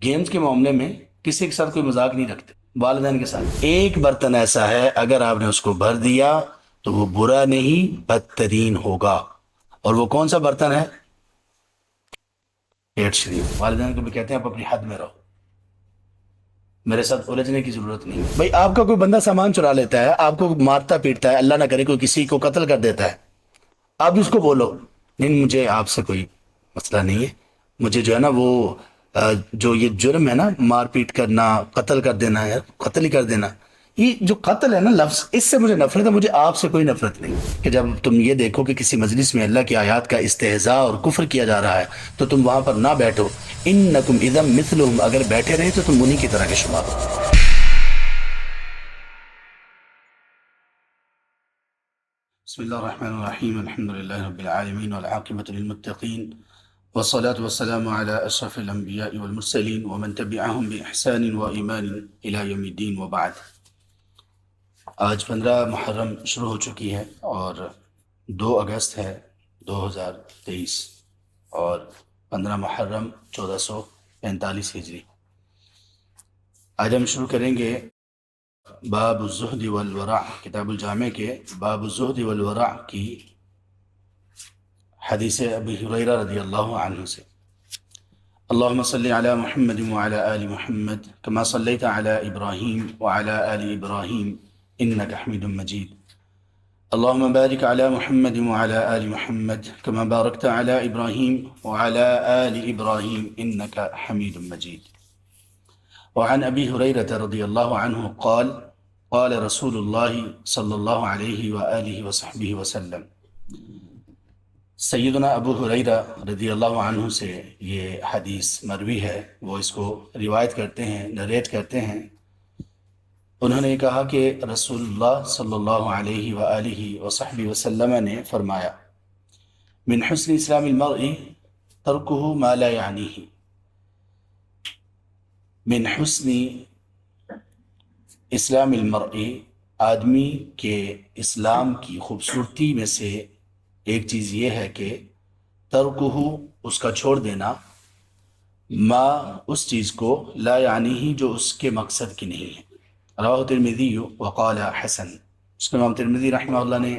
Games کے معاملے میں کسی کے ساتھ کوئی مذاق نہیں رکھتے، والدین کے ساتھ۔ ایک برتن ایسا ہے اگر آپ نے اس کو بھر دیا تو وہ برا نہیں بدترین ہوگا، اور وہ کون سا برتن ہے؟ پیٹ شریف۔ والدین کو بھی کہتے ہیں آپ اپنی حد میں رہو، میرے ساتھ الجھنے کی ضرورت نہیں۔ بھائی آپ کا کوئی بندہ سامان چرا لیتا ہے، آپ کو مارتا پیٹتا ہے، اللہ نہ کرے کوئی کسی کو قتل کر دیتا ہے، آپ اس کو بولو نہیں مجھے آپ سے کوئی مسئلہ نہیں ہے، مجھے جو ہے نا وہ جو یہ جرم ہے نا، مار پیٹ کرنا، قتل کر دینا ہے، قتل ہی کر دینا، یہ جو قتل ہے نا لفظ، اس سے مجھے نفرت ہے، مجھے آپ سے کوئی نفرت نہیں۔ کہ جب تم یہ دیکھو کہ کسی مجلس میں اللہ کی آیات کا استہزاء اور کفر کیا جا رہا ہے تو تم وہاں پر نہ بیٹھو، انکم اذا مثلہم، اگر بیٹھے رہے تو تم انہی کی طرح کے شمار ہو۔ بسم اللہ الرحمن الرحیم، الحمد للہ رب العالمین والعاقبۃ للمتقین، والصلاة والسلام على اشرف الانبیاء والمرسلین ومن تبعهم باحسان وایمان الى یوم الدین، وبعد۔ آج 15 محرم شروع ہو چکی ہے اور 2 اگست ہے 2023، اور 15 محرم 1445 ہجری۔ آج ہم شروع کریں گے باب الزہد والورع، کتاب الجامع کے باب الزہد والورع کی حدیث ابی ہریرہ رضی اللہ عنہ سے۔ اللہم صلی علی محمد وعلی آل محمد کما صلیت علی ابراہیم وعلی آل ابراہیم انک حمید مجید۔ اللہم بارک علی محمد وعلی آل محمد کما بارکت علی ابراہیم وعلی آل ابراہیم انک حمید مجید۔ وعن ابی ہریرہ رضی اللہ عنہ قال قال رسول اللہ صلی اللہ علیہ وآلہ وصحبہ وسلم۔ سیدنا ابو ہریرہ رضی اللہ عنہ سے یہ حدیث مروی ہے، وہ اس کو روایت کرتے ہیں، نریٹ کرتے ہیں۔ انہوں نے کہا کہ رسول اللہ صلی اللہ علیہ وآلہ وصحبہ وسلم نے فرمایا، من حسن اسلام المرء ترکہ ما لا یعنیہ، من حسن اسلام المرء، آدمی کے اسلام کی خوبصورتی میں سے ایک چیز یہ ہے کہ ترکہ، اس کا چھوڑ دینا، ما، اس چیز کو، لا یعنی ہی، جو اس کے مقصد کی نہیں ہے۔ رواہ ترمذی وقال حسن، اس کو امام ترمذی رحمہ اللہ نے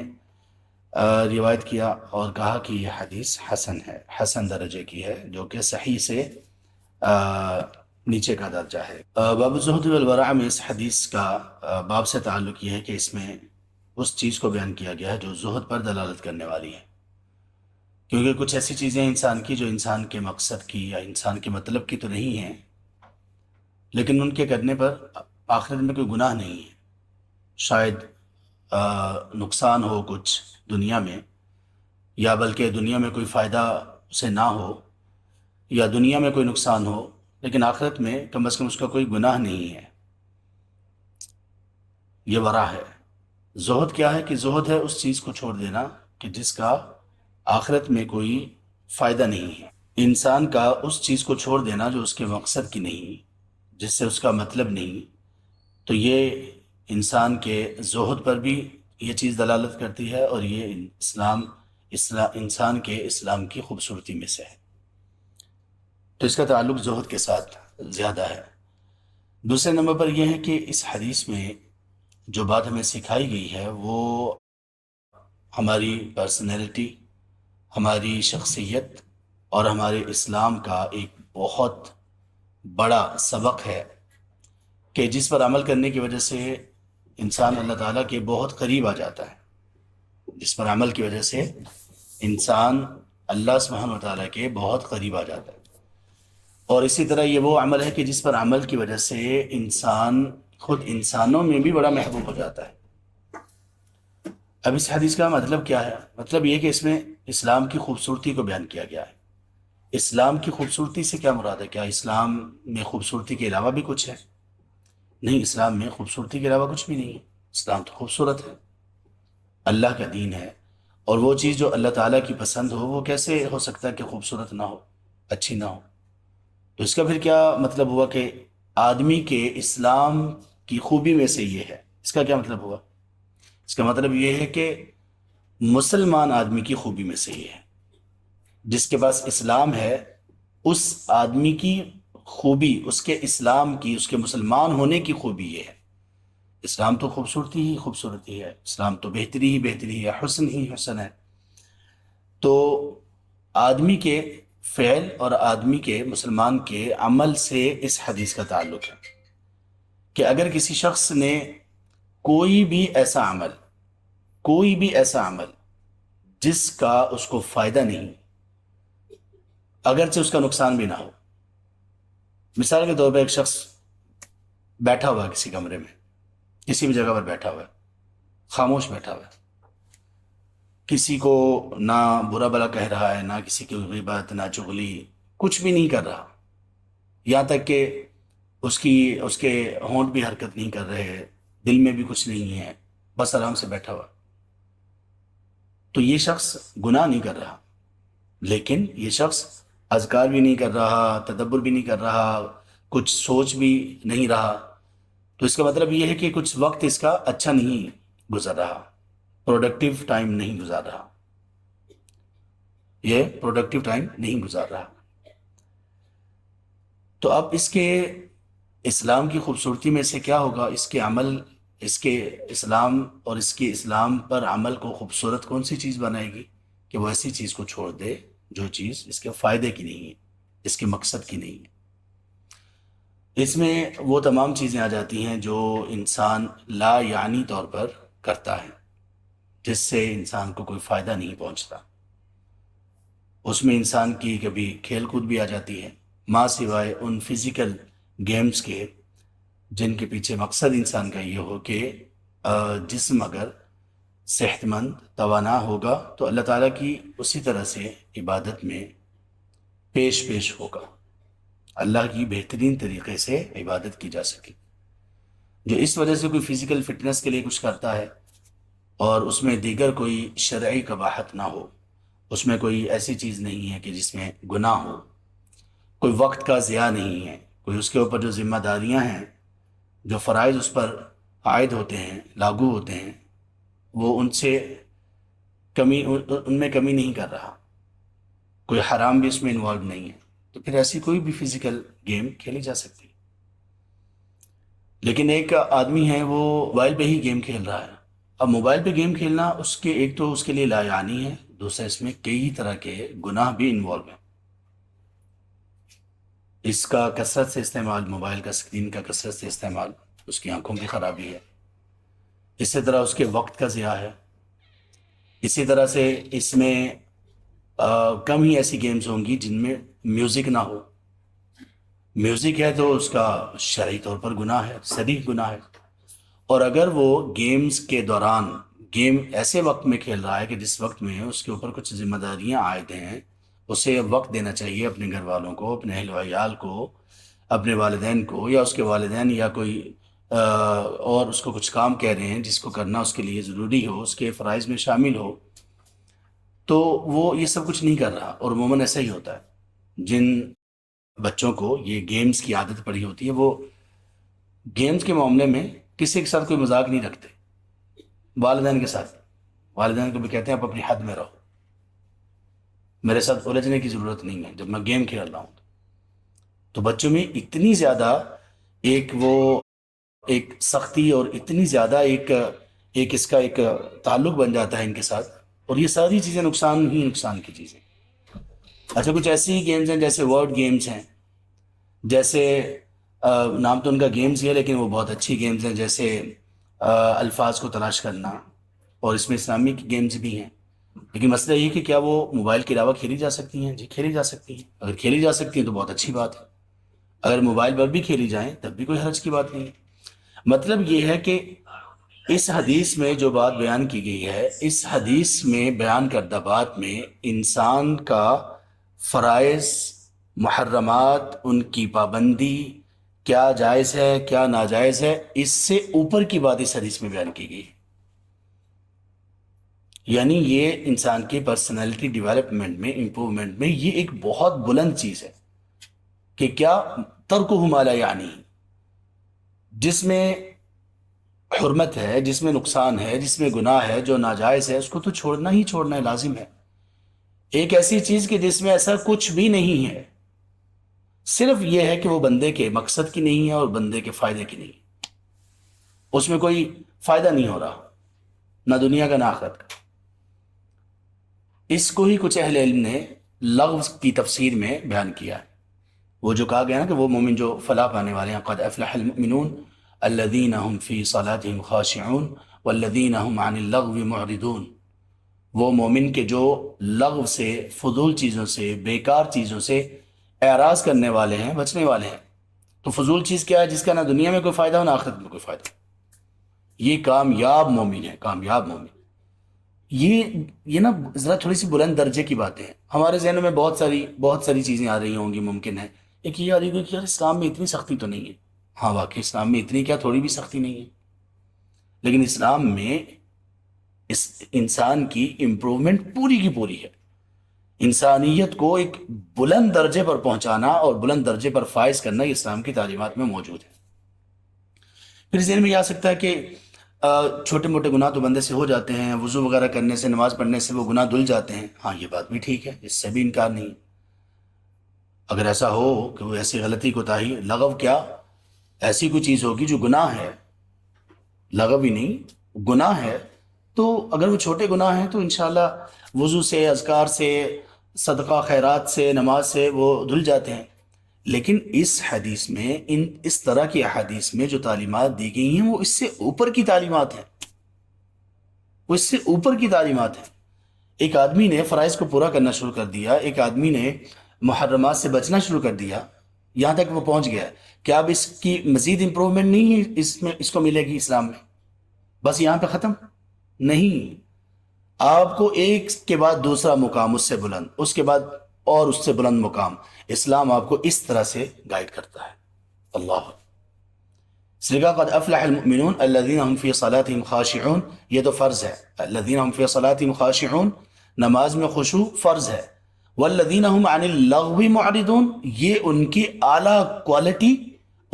روایت کیا اور کہا کہ یہ حدیث حسن ہے، حسن درجے کی ہے، جو کہ صحیح سے نیچے کا درجہ ہے۔ باب الزہد والورع میں اس حدیث کا باب سے تعلق یہ ہے کہ اس میں اس چیز کو بیان کیا گیا ہے جو زہد پر دلالت کرنے والی ہے، کیونکہ کچھ ایسی چیزیں انسان کی جو انسان کے مقصد کی یا انسان کے مطلب کی تو نہیں ہیں، لیکن ان کے کرنے پر آخرت میں کوئی گناہ نہیں ہے۔ شاید نقصان ہو کچھ دنیا میں، یا بلکہ دنیا میں کوئی فائدہ اسے نہ ہو، یا دنیا میں کوئی نقصان ہو، لیکن آخرت میں کم از کم اس کا کوئی گناہ نہیں ہے، یہ ورع ہے۔ زہد کیا ہے؟ کہ زہد ہے اس چیز کو چھوڑ دینا کہ جس کا آخرت میں کوئی فائدہ نہیں ہے، انسان کا اس چیز کو چھوڑ دینا جو اس کے مقصد کی نہیں، جس سے اس کا مطلب نہیں، تو یہ انسان کے زہد پر بھی یہ چیز دلالت کرتی ہے، اور یہ انسان کے اسلام کی خوبصورتی میں سے ہے، تو اس کا تعلق زہد کے ساتھ زیادہ ہے۔ دوسرے نمبر پر یہ ہے کہ اس حدیث میں جو بات ہمیں سکھائی گئی ہے وہ ہماری پرسنالٹی، ہماری شخصیت اور ہمارے اسلام کا ایک بہت بڑا سبق ہے، کہ جس پر عمل کرنے کی وجہ سے انسان اللہ تعالیٰ کے بہت قریب آ جاتا ہے، جس پر عمل کی وجہ سے انسان اللہ سبحانہ وتعالیٰ کے بہت قریب آ جاتا ہے، اور اسی طرح یہ وہ عمل ہے کہ جس پر عمل کی وجہ سے انسان خود انسانوں میں بھی بڑا محبوب ہو جاتا ہے۔ اب اس حدیث کا مطلب کیا ہے؟ مطلب یہ کہ اس میں اسلام کی خوبصورتی کو بیان کیا گیا ہے۔ اسلام کی خوبصورتی سے کیا مراد ہے؟ کیا اسلام میں خوبصورتی کے علاوہ بھی کچھ ہے؟ نہیں، اسلام میں خوبصورتی کے علاوہ کچھ بھی نہیں ہے، اسلام تو خوبصورت ہے، اللہ کا دین ہے، اور وہ چیز جو اللہ تعالیٰ کی پسند ہو وہ کیسے ہو سکتا ہے کہ خوبصورت نہ ہو، اچھی نہ ہو؟ تو اس کا پھر کیا مطلب ہوا کہ آدمی کے اسلام کی خوبی میں سے یہ ہے؟ اس کا کیا مطلب ہوا؟ اس کا مطلب یہ ہے کہ مسلمان آدمی کی خوبی میں سے یہ ہے، جس کے پاس اسلام ہے اس آدمی کی خوبی اس کے اسلام کی، اس کے مسلمان ہونے کی خوبی یہ ہے۔ اسلام تو خوبصورتی ہی خوبصورتی ہے، اسلام تو بہتری ہی بہتری ہے، حسن ہی حسن ہے۔ تو آدمی کے فعل اور آدمی کے مسلمان کے عمل سے اس حدیث کا تعلق ہے کہ اگر کسی شخص نے کوئی بھی ایسا عمل، کوئی بھی ایسا عمل جس کا اس کو فائدہ نہیں، اگرچہ اس کا نقصان بھی نہ ہو، مثال کے طور پہ ایک شخص بیٹھا ہوا ہے کسی کمرے میں، کسی بھی جگہ پر بیٹھا ہوا ہے، خاموش بیٹھا ہوا ہے، کسی کو نہ برا بلا کہہ رہا ہے، نہ کسی کی غیبت، نہ چغلی، کچھ بھی نہیں کر رہا، یہاں تک کہ اس کے ہونٹ بھی حرکت نہیں کر رہے، دل میں بھی کچھ نہیں ہے، بس آرام سے بیٹھا ہوا، تو یہ شخص گناہ نہیں کر رہا، لیکن یہ شخص اذکار بھی نہیں کر رہا، تدبر بھی نہیں کر رہا، کچھ سوچ بھی نہیں رہا، تو اس کا مطلب یہ ہے کہ کچھ وقت اس کا اچھا نہیں گزر رہا، پروڈکٹیو ٹائم نہیں گزار رہا، یہ پروڈکٹیو ٹائم نہیں گزار رہا۔ تو اب اس کے اسلام کی خوبصورتی میں سے کیا ہوگا؟ اس کے عمل، اس کے اسلام اور اس کے اسلام پر عمل کو خوبصورت کون سی چیز بنائے گی کہ وہ ایسی چیز کو چھوڑ دے جو چیز اس کے فائدے کی نہیں ہے، اس کے مقصد کی نہیں ہے۔ اس میں وہ تمام چیزیں آ جاتی ہیں جو انسان لا یعنی طور پر کرتا ہے، جس سے انسان کو کوئی فائدہ نہیں پہنچتا۔ اس میں انسان کی کبھی کھیل کود بھی آ جاتی ہے، ماں سوائے ان فزیکل گیمز کے جن کے پیچھے مقصد انسان کا یہ ہو کہ جسم اگر صحت مند توانا ہوگا تو اللہ تعالیٰ کی اسی طرح سے عبادت میں پیش ہوگا، اللہ کی بہترین طریقے سے عبادت کی جا سکے۔ جو اس وجہ سے کوئی فزیکل فٹنس کے لیے کچھ کرتا ہے اور اس میں دیگر کوئی شرعی قباحت نہ ہو، اس میں کوئی ایسی چیز نہیں ہے کہ جس میں گناہ ہو، کوئی وقت کا ضیاع نہیں ہے، کوئی اس کے اوپر جو ذمہ داریاں ہیں، جو فرائض اس پر عائد ہوتے ہیں، لاگو ہوتے ہیں، وہ ان میں کمی نہیں کر رہا، کوئی حرام بھی اس میں انوالو نہیں ہے، تو پھر ایسی کوئی بھی فزیکل گیم کھیلی جا سکتی ہے۔ لیکن ایک آدمی ہے وہ موبائل پہ ہی گیم کھیل رہا ہے، اب موبائل پہ گیم کھیلنا ایک تو اس کے لیے لا یعنی ہے، دوسرا اس میں کئی طرح کے گناہ بھی انوالو ہیں۔ اس کا کثرت سے استعمال، موبائل کا اسکرین کا کثرت سے استعمال اس کی آنکھوں کی خرابی ہے، اسی طرح اس کے وقت کا ضیاع ہے، اسی طرح سے اس میں کم ہی ایسی گیمز ہوں گی جن میں میوزک نہ ہو، میوزک ہے تو اس کا شرعی طور پر گناہ ہے، صریح گناہ ہے، اور اگر وہ گیمز کے دوران گیم ایسے وقت میں کھیل رہا ہے کہ جس وقت میں اس کے اوپر کچھ ذمہ داریاں عائد ہیں، اسے وقت دینا چاہیے اپنے گھر والوں کو، اپنے اہل و عیال کو، اپنے والدین کو، یا اس کے والدین یا کوئی اور اس کو کچھ کام کہہ رہے ہیں جس کو کرنا اس کے لیے ضروری ہو، اس کے فرائض میں شامل ہو، تو وہ یہ سب کچھ نہیں کر رہا۔ اور عموماً ایسا ہی ہوتا ہے، جن بچوں کو یہ گیمز کی عادت پڑی ہوتی ہے وہ گیمز کے معاملے میں کسی کے ساتھ کوئی مذاق نہیں رکھتے، والدین کے ساتھ، والدین کو بھی کہتے ہیں آپ اپنی حد میں رہو، میرے ساتھ الجھنے کی ضرورت نہیں ہے جب میں گیم کھیل رہا ہوں۔ تو بچوں میں اتنی زیادہ ایک سختی اور اتنی زیادہ اس کا ایک تعلق بن جاتا ہے ان کے ساتھ، اور یہ ساری چیزیں نقصان ہی نقصان کی چیزیں۔ اچھا، کچھ ایسی ہی گیمز ہیں جیسے ورڈ گیمز ہیں، جیسے نام تو ان کا گیمز ہی ہے لیکن وہ بہت اچھی گیمز ہیں، جیسے الفاظ کو تلاش کرنا، اور اس میں اسلامی گیمز بھی ہیں، لیکن مسئلہ یہ کہ کیا وہ موبائل کے علاوہ کھیلی جا سکتی ہیں؟ جی کھیلی جا سکتی ہیں، اگر کھیلی جا سکتی ہیں تو بہت اچھی بات ہے، اگر موبائل پر بھی کھیلی جائیں تب بھی کوئی حرج کی بات نہیں ہے۔ مطلب یہ ہے کہ اس حدیث میں جو بات بیان کی گئی ہے، اس حدیث میں بیان کردہ بات میں انسان کا فرائض، محرمات، ان کی پابندی، کیا جائز ہے کیا ناجائز ہے، اس سے اوپر کی بات اس حدیث میں بیان کی گئی ہے۔ یعنی یہ انسان کی پرسنالٹی ڈیولپمنٹ میں، امپروومنٹ میں یہ ایک بہت بلند چیز ہے کہ کیا ترکہ ما لا یعنی، جس میں حرمت ہے، جس میں نقصان ہے، جس میں گناہ ہے، جو ناجائز ہے، اس کو تو چھوڑنا ہی چھوڑنا ہے، لازم ہے۔ ایک ایسی چیز کہ جس میں ایسا کچھ بھی نہیں ہے، صرف یہ ہے کہ وہ بندے کے مقصد کی نہیں ہے اور بندے کے فائدے کی نہیں ہے، اس میں کوئی فائدہ نہیں ہو رہا، نہ دنیا کا نہ آخرت کا۔ اس کو ہی کچھ اہل علم نے لغو کی تفسیر میں بیان کیا ہے، وہ جو کہا گیا نا کہ وہ مومن جو فلاح پانے والے ہیں، قد افلح المؤمنون الذین هم فی صلاتهم خاشعون والذین هم عن اللغو معرضون، وہ مومن کے جو لغو سے، فضول چیزوں سے، بیکار چیزوں سے اعراض کرنے والے ہیں، بچنے والے ہیں۔ تو فضول چیز کیا ہے؟ جس کا نہ دنیا میں کوئی فائدہ ہو نہ آخرت میں کوئی فائدہ، یہ کامیاب مومن ہے، کامیاب مومن۔ یہ نا ذرا تھوڑی سی بلند درجے کی باتیں ہیں، ہمارے ذہنوں میں بہت ساری چیزیں آ رہی ہوں گی، ممکن ہے ایک یہ آ رہی ہوگی کہ یار اسلام میں اتنی سختی تو نہیں ہے۔ ہاں واقعی اسلام میں اتنی کیا تھوڑی بھی سختی نہیں ہے، لیکن اسلام میں اس انسان کی امپرومنٹ پوری کی پوری ہے۔ انسانیت کو ایک بلند درجے پر پہنچانا اور بلند درجے پر فائز کرنا یہ اسلام کی تعلیمات میں موجود ہے۔ پھر ذہن میں یہ آ سکتا ہے کہ چھوٹے موٹے گناہ تو بندے سے ہو جاتے ہیں، وضو وغیرہ کرنے سے، نماز پڑھنے سے وہ گناہ دھل جاتے ہیں۔ ہاں یہ بات بھی ٹھیک ہے، اس سے بھی انکار نہیں ہے۔ اگر ایسا ہو کہ وہ ایسی غلطی کوتاہی، لغو کیا، ایسی کوئی چیز ہوگی جو گناہ ہے، لغو ہی نہیں گناہ ہے، تو اگر وہ چھوٹے گناہ ہیں تو انشاءاللہ وضو سے، اذکار سے، صدقہ خیرات سے، نماز سے وہ دھل جاتے ہیں۔ لیکن اس حدیث میں، اس طرح کی احادیث میں جو تعلیمات دی گئی ہیں وہ اس سے اوپر کی تعلیمات ہیں، وہ اس سے اوپر کی تعلیمات ہیں۔ ایک آدمی نے فرائض کو پورا کرنا شروع کر دیا، ایک آدمی نے محرمات سے بچنا شروع کر دیا، یہاں تک وہ پہنچ گیا، کیا اب اس کی مزید امپروومنٹ نہیں ہے، اس کو ملے گی اسلام میں؟ بس یہاں پہ ختم نہیں، آپ کو ایک کے بعد دوسرا مقام، اس سے بلند، اس کے بعد اور اس سے بلند مقام، اسلام آپ کو اس طرح سے گائیڈ کرتا ہے۔ اللہ، اس لیے کہا قد افلح المؤمنون الذین هم فی صلاتهم خاشعون، یہ تو فرض ہے، الذین هم فی صلاتهم خاشعون، نماز میں خشوع فرض ہے، والذین هم عن اللغو معرضون، یہ ان کی اعلیٰ کوالٹی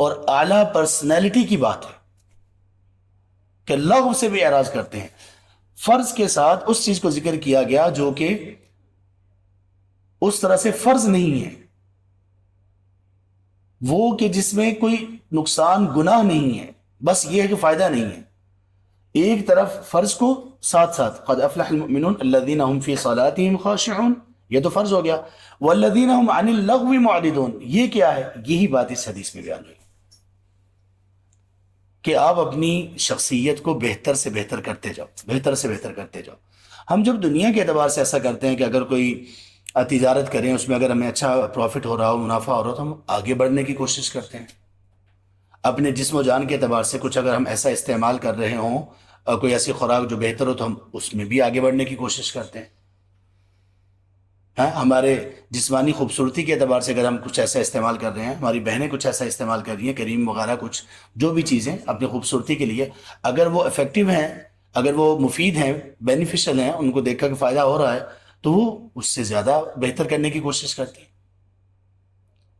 اور اعلیٰ پرسنالٹی کی بات ہے کہ لغو سے بھی اعراض کرتے ہیں۔ فرض کے ساتھ اس چیز کو ذکر کیا گیا جو کہ اس طرح سے فرض نہیں ہے، وہ کہ جس میں کوئی نقصان گناہ نہیں ہے، بس یہ ہے کہ فائدہ نہیں ہے۔ ایک طرف فرض کو ساتھ ساتھ قد افلح المؤمنون الذین هم فی صلاتهم خاشعون، یہ تو فرض ہو گیا، والذین هم عن اللغو معرضون، یہ کیا ہے؟ یہی بات اس حدیث میں بیان ہوئی کہ آپ اپنی شخصیت کو بہتر سے بہتر کرتے جاؤ، بہتر سے بہتر کرتے جاؤ۔ ہم جب دنیا کے اعتبار سے ایسا کرتے ہیں کہ اگر کوئی تجارت کریں، اس میں اگر ہمیں اچھا پروفٹ ہو رہا ہو، منافع ہو رہا ہو، تو ہم آگے بڑھنے کی کوشش کرتے ہیں۔ اپنے جسم و جان کے اعتبار سے کچھ اگر ہم ایسا استعمال کر رہے ہوں، کوئی ایسی خوراک جو بہتر ہو، تو ہم اس میں بھی آگے بڑھنے کی کوشش کرتے ہیں۔ ہمارے جسمانی خوبصورتی کے اعتبار سے اگر ہم کچھ ایسا استعمال کر رہے ہیں، ہماری بہنیں کچھ ایسا استعمال کر رہی ہیں، کریم وغیرہ کچھ جو بھی چیزیں اپنی خوبصورتی کے لیے، اگر وہ افیکٹو ہیں، اگر وہ مفید ہیں، بینیفیشل ہیں، ان کو دیکھ کر فائدہ ہو رہا ہے، تو وہ اس سے زیادہ بہتر کرنے کی کوشش کرتی ہیں۔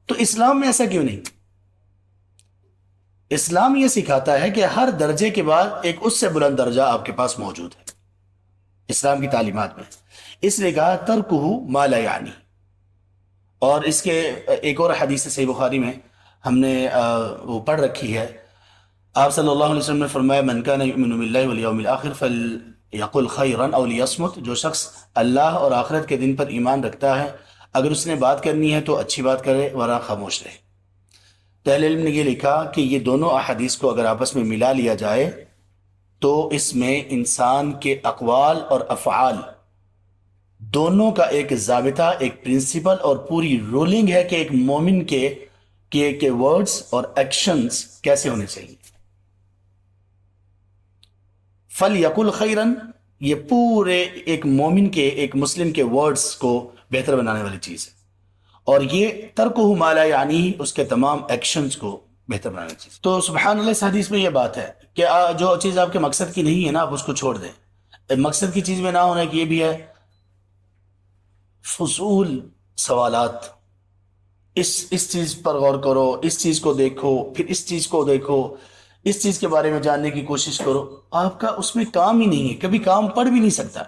تو اسلام میں ایسا کیوں نہیں؟ اسلام یہ سکھاتا ہے کہ ہر درجے کے بعد ایک اس سے بلند درجہ آپ کے پاس موجود ہے، اسلام کی تعلیمات میں۔ اس لیے کہا ترکہ ما لا یعنی۔ اور اس کے ایک اور حدیث صحیح بخاری میں ہم نے وہ پڑھ رکھی ہے، آپ صلی اللہ علیہ وسلم نے فرمایا من کان یؤمن باللہ والیوم الآخر فلیقل خیرا او لیصمت، جو شخص اللہ اور آخرت کے دن پر ایمان رکھتا ہے، اگر اس نے بات کرنی ہے تو اچھی بات کرے ورنہ خاموش رہے۔ تو اہل علم نے یہ لکھا کہ یہ دونوں احادیث کو اگر آپس میں ملا لیا جائے تو اس میں انسان کے اقوال اور افعال دونوں کا ایک ضابطہ، ایک پرنسپل اور پوری رولنگ ہے کہ ایک مومن کے ورڈز اور ایکشنز کیسے ہونے چاہیے۔ فَلْيَقُلْ خَيْرًا، یہ پورے ایک مومن کے، ایک مسلم کے ورڈز کو بہتر بنانے والی چیز ہے، اور یہ ترکہ ما لا یعنی، اس کے تمام ایکشنز کو بہتر بنانے والی چیز۔ تو سبحان اللہ، اس حدیث میں یہ بات ہے کہ جو چیز آپ کے مقصد کی نہیں ہے نا، آپ اس کو چھوڑ دیں۔ مقصد کی چیز میں نہ ہونا کہ یہ بھی ہے فضول سوالات، اس چیز پر غور کرو، اس چیز کو دیکھو، پھر اس چیز کو دیکھو، اس چیز کے بارے میں جاننے کی کوشش کرو، آپ کا اس میں کام ہی نہیں ہے، کبھی کام پڑ بھی نہیں سکتا۔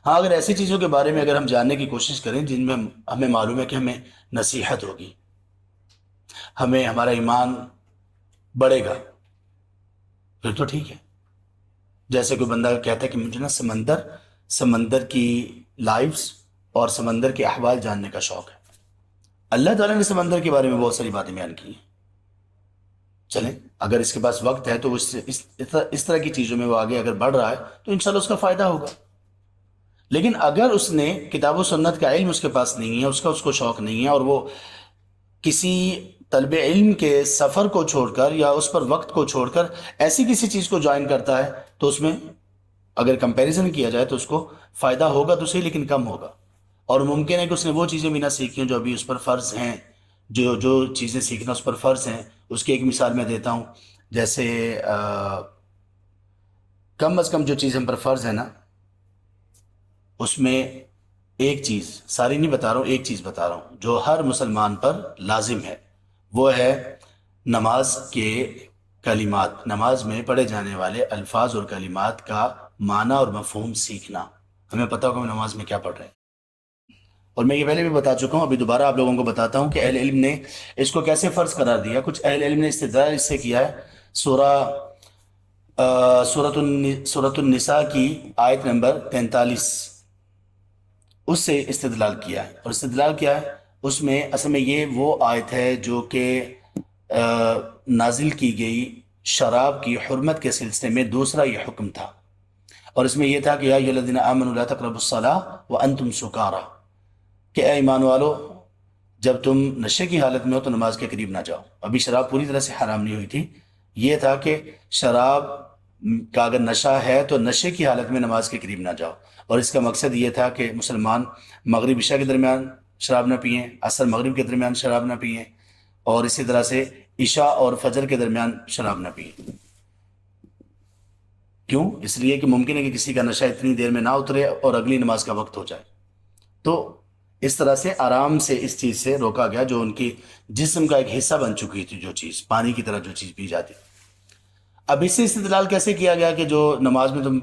ہاں اگر ایسی چیزوں کے بارے میں اگر ہم جاننے کی کوشش کریں جن میں ہمیں معلوم ہے کہ ہمیں نصیحت ہوگی، ہمیں ہمارا ایمان بڑھے گا، پھر تو ٹھیک ہے۔ جیسے کوئی بندہ کہتا ہے کہ مجھے نا سمندر کی لائفز اور سمندر کے احوال جاننے کا شوق ہے۔ اللہ تعالیٰ نے سمندر کے بارے میں بہت ساری باتیں بیان کی ہیں۔ چلیں، اگر اس کے پاس وقت ہے تو وہ اس طرح کی چیزوں میں وہ آگے اگر بڑھ رہا ہے تو انشاءاللہ اس کا فائدہ ہوگا۔ لیکن اگر اس نے کتاب و سنت کا علم اس کے پاس نہیں ہے، اس کو شوق نہیں ہے، اور وہ کسی طلب علم کے سفر کو چھوڑ کر یا اس پر وقت کو چھوڑ کر ایسی کسی چیز کو جوائن کرتا ہے، تو اس میں اگر کمپیریزن کیا جائے تو اس کو فائدہ ہوگا تو صحیح، لیکن کم ہوگا۔ اور ممکن ہے کہ اس نے وہ چیزیں بھی نہ سیکھی ہیں جو ابھی اس پر فرض ہیں، جو چیزیں سیکھنا اس پر فرض ہیں۔ اس کی ایک مثال میں دیتا ہوں، جیسے کم از کم جو چیز ہم پر فرض ہے نا، اس میں ایک چیز، ساری نہیں بتا رہا ہوں، ایک چیز بتا رہا ہوں جو ہر مسلمان پر لازم ہے، وہ ہے نماز کے کلمات، نماز میں پڑھے جانے والے الفاظ اور کلمات کا معنی اور مفہوم سیکھنا۔ ہمیں پتہ ہوگا ہم نماز میں کیا پڑھ رہے ہیں، اور میں یہ پہلے بھی بتا چکا ہوں، ابھی دوبارہ آپ لوگوں کو بتاتا ہوں کہ اہل علم نے اس کو کیسے فرض قرار دیا۔ کچھ اہل علم نے استدلال اس سے کیا ہے، سورۃ النساء کی آیت نمبر 43، اس سے استدلال کیا ہے۔ اور استدلال کیا ہے اس میں؟ اصل میں یہ وہ آیت ہے جو کہ نازل کی گئی شراب کی حرمت کے سلسلے میں دوسرا یہ حکم تھا، اور اس میں یہ تھا کہ یا ایھا الذین آمنوا لا تقربوا الصلاۃ وانتم سکارى، کہ اے ایمان والو جب تم نشے کی حالت میں ہو تو نماز کے قریب نہ جاؤ۔ ابھی شراب پوری طرح سے حرام نہیں ہوئی تھی، یہ تھا کہ شراب کا اگر نشہ ہے تو نشے کی حالت میں نماز کے قریب نہ جاؤ، اور اس کا مقصد یہ تھا کہ مسلمان مغرب عشاء کے درمیان شراب نہ پئیں، عصر مغرب کے درمیان شراب نہ پئیں، اور اسی طرح سے عشاء اور فجر کے درمیان شراب نہ پئیں۔ کیوں؟ اس لیے کہ ممکن ہے کہ کسی کا نشہ اتنی دیر میں نہ اترے اور اگلی نماز کا وقت ہو جائے، تو اس طرح سے آرام سے اس چیز سے روکا گیا، جو ان کی جسم کا ایک حصہ بن چکی تھی، جو چیز پانی کی طرح جو چیز پی جاتی۔ اب اس سے استدلال کیسے کیا گیا کہ جو نماز میں تم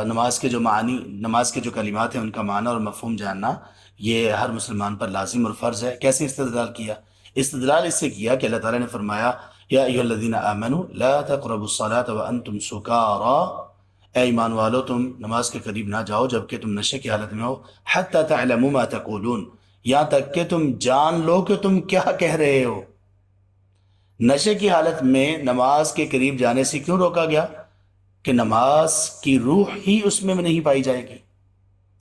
نماز کے جو معنی، نماز کے جو کلمات ہیں ان کا معنی اور مفہوم جاننا یہ ہر مسلمان پر لازم اور فرض ہے۔ کیسے استدلال کیا؟ استدلال اس سے کیا کہ اللہ تعالیٰ نے فرمایا یا ایھا الذین آمنوا لا تقربوا الصلاۃ وانتم سکارى، اے ایمان والو تم نماز کے قریب نہ جاؤ جبکہ تم نشے کی حالت میں ہو، حتی تعلموا ما تقولون، یہاں تک کہ تم جان لو کہ تم کیا کہہ رہے ہو۔ نشے کی حالت میں نماز کے قریب جانے سے کیوں روکا گیا؟ کہ نماز کی روح ہی اس میں نہیں پائی جائے گی،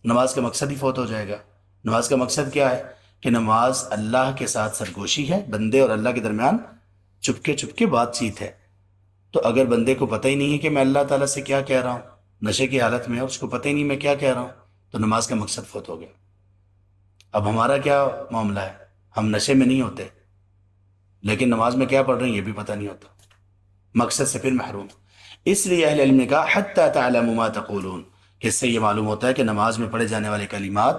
نماز کا مقصد ہی فوت ہو جائے گا۔ نماز کا مقصد کیا ہے؟ کہ نماز اللہ کے ساتھ سرگوشی ہے، بندے اور اللہ کے درمیان چپکے بات چیت ہے۔ تو اگر بندے کو پتہ ہی نہیں ہے کہ میں اللہ تعالیٰ سے کیا کہہ رہا ہوں، نشے کی حالت میں ہے، اس کو پتہ ہی نہیں میں کیا کہہ رہا ہوں، تو نماز کا مقصد فوت ہو گیا۔ اب ہمارا کیا معاملہ ہے؟ ہم نشے میں نہیں ہوتے لیکن نماز میں کیا پڑھ رہے ہیں یہ بھی پتہ نہیں ہوتا، مقصد سے پھر محروم۔ اس لیے اہل علم نے کہا حتی تعلموا ما تقولون، کہ اس سے یہ معلوم ہوتا ہے کہ نماز میں پڑھے جانے والے کلمات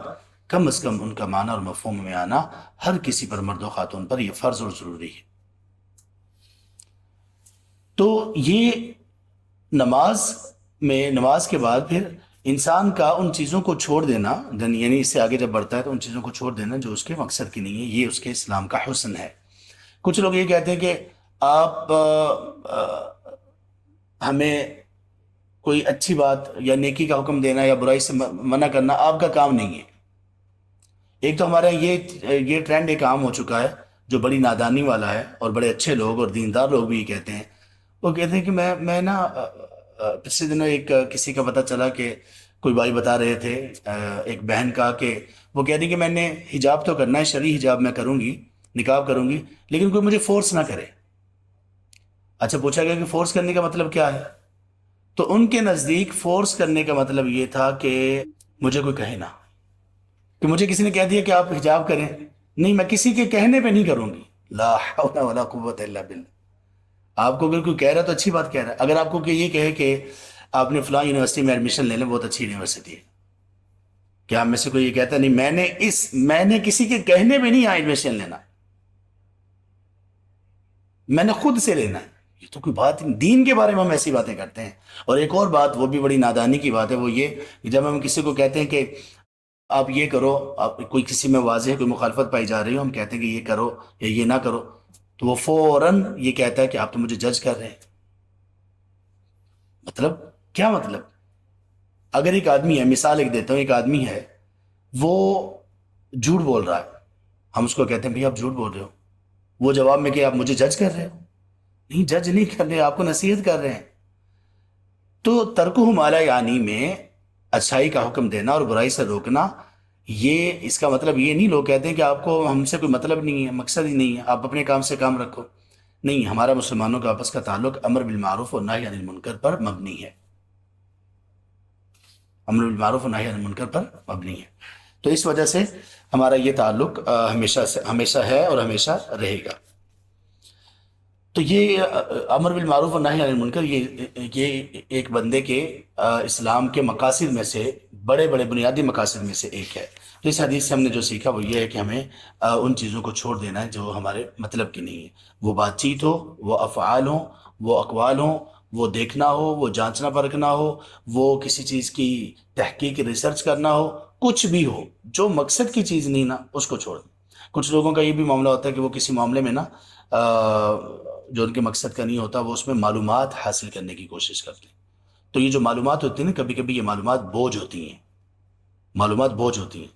کم از کم ان کا معنی اور مفہوم میں آنا ہر کسی پر، مرد و خاتون پر، یہ فرض اور ضروری ہے۔ تو یہ نماز کے بعد پھر انسان کا ان چیزوں کو چھوڑ دینا، یعنی اس سے آگے جب بڑھتا ہے تو ان چیزوں کو چھوڑ دینا جو اس کے مقصد کی نہیں ہے، یہ اس کے اسلام کا حسن ہے۔ کچھ لوگ یہ کہتے ہیں کہ آپ ہمیں کوئی اچھی بات یا نیکی کا حکم دینا یا برائی سے منع کرنا آپ کا کام نہیں ہے۔ ایک تو ہمارے یہ ٹرینڈ ایک عام ہو چکا ہے جو بڑی نادانی والا ہے، اور بڑے اچھے لوگ اور دیندار لوگ بھی یہ کہتے ہیں، وہ کہتے ہیں کہ میں نا پچھلے دنوں ایک کسی کا پتہ چلا کہ کوئی بھائی بتا رہے تھے، ایک بہن کا، کہ وہ کہہ رہی کہ میں نے حجاب تو کرنا ہے، شرعی حجاب میں کروں گی، نقاب کروں گی، لیکن کوئی مجھے فورس نہ کرے۔ اچھا، پوچھا گیا کہ فورس کرنے کا مطلب کیا ہے؟ تو ان کے نزدیک فورس کرنے کا مطلب یہ تھا کہ مجھے کوئی کہے نہ، کہ مجھے کسی نے کہہ دیا کہ آپ حجاب کریں، نہیں میں کسی کے کہنے پہ نہیں کروں گی۔ لا حول ولا قوت الا باللہ۔ آپ کو اگر کوئی کہہ رہا ہے تو اچھی بات کہہ رہا ہے۔ اگر آپ کو کہ یہ کہے کہ آپ نے فلاں یونیورسٹی میں ایڈمیشن لے لیں، بہت اچھی یونیورسٹی ہے، کہ آپ میں سے کوئی یہ کہتا ہے نہیں میں نے کسی کے کہنے پہ نہیں یہاں ایڈمیشن لینا، میں نے خود سے لینا ہے، یہ تو کوئی بات نہیں۔ دین کے بارے میں ہم ایسی باتیں کرتے ہیں۔ اور ایک اور بات، وہ بھی بڑی نادانی کی بات ہے، وہ یہ کہ جب ہم کسی کو کہتے ہیں کہ آپ یہ کرو، آپ کوئی کسی میں واضح کوئی مخالفت پائی جا رہی ہو، ہم کہتے ہیں کہ یہ کرو یا یہ نہ کرو، تو وہ فوراً یہ کہتا ہے کہ آپ تو مجھے جج کر رہے ہیں. مطلب کیا مطلب؟ اگر ایک آدمی ہے، مثال ایک دیتا ہوں، ایک آدمی ہے وہ جھوٹ بول رہا ہے، ہم اس کو کہتے ہیں بھئی آپ جھوٹ بول رہے ہو، وہ جواب میں کہ آپ مجھے جج کر رہے ہو. نہیں، جج نہیں کر رہے، آپ کو نصیحت کر رہے ہیں. تو ترکہ ما لا یعنی میں اچھائی کا حکم دینا اور برائی سے روکنا، یہ اس کا مطلب یہ نہیں. لوگ کہتے ہیں کہ آپ کو ہم سے کوئی مطلب نہیں ہے، مقصد ہی نہیں ہے، آپ اپنے کام سے کام رکھو. نہیں، ہمارا مسلمانوں کا آپس کا تعلق امر بالمعروف اور نہی عن المنکر پر مبنی ہے. امر بالمعروف اور نہی عن المنکر پر مبنی ہے. تو اس وجہ سے ہمارا یہ تعلق ہمیشہ ہے اور ہمیشہ رہے گا. تو یہ امر بالمعروف اور نہی عن المنکر یہ ایک بندے کے اسلام کے مقاصد میں سے بڑے بڑے بنیادی مقاصد میں سے ایک ہے. تو اس حدیث سے ہم نے جو سیکھا وہ یہ ہے کہ ہمیں ان چیزوں کو چھوڑ دینا ہے جو ہمارے مطلب کی نہیں ہے. وہ بات چیت ہو، وہ افعال ہوں، وہ اقوال ہوں، وہ دیکھنا ہو، وہ جانچنا پرکھنا ہو، وہ کسی چیز کی تحقیق ریسرچ کرنا ہو، کچھ بھی ہو، جو مقصد کی چیز نہیں نا اس کو چھوڑ دیں. کچھ لوگوں کا یہ بھی معاملہ ہوتا ہے کہ وہ کسی معاملے میں نا جو ان کے مقصد کا نہیں ہوتا، وہ اس میں معلومات حاصل کرنے کی کوشش کرتے ہیں. تو یہ جو معلومات ہوتی ہیں نا، کبھی کبھی یہ معلومات بوجھ ہوتی ہیں، معلومات بوجھ ہوتی ہیں.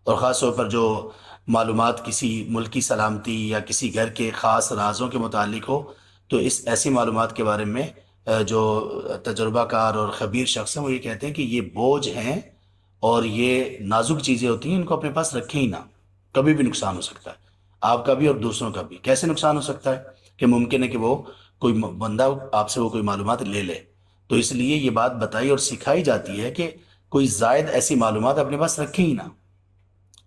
اور خاص طور پر جو معلومات کسی ملک کی سلامتی یا کسی گھر کے خاص رازوں کے متعلق ہو، تو اس ایسی معلومات کے بارے میں جو تجربہ کار اور خبیر شخص ہیں وہ یہ کہتے ہیں کہ یہ بوجھ ہیں اور یہ نازک چیزیں ہوتی ہیں، ان کو اپنے پاس رکھیں ہی نہ. کبھی بھی نقصان ہو سکتا ہے، آپ کا بھی اور دوسروں کا بھی. کیسے نقصان ہو سکتا ہے؟ کہ ممکن ہے کہ وہ کوئی بندہ آپ سے وہ کوئی معلومات لے لے. تو اس لیے یہ بات بتائی اور سکھائی جاتی ہے کہ کوئی زائد ایسی معلومات اپنے پاس رکھیں ہی نہ.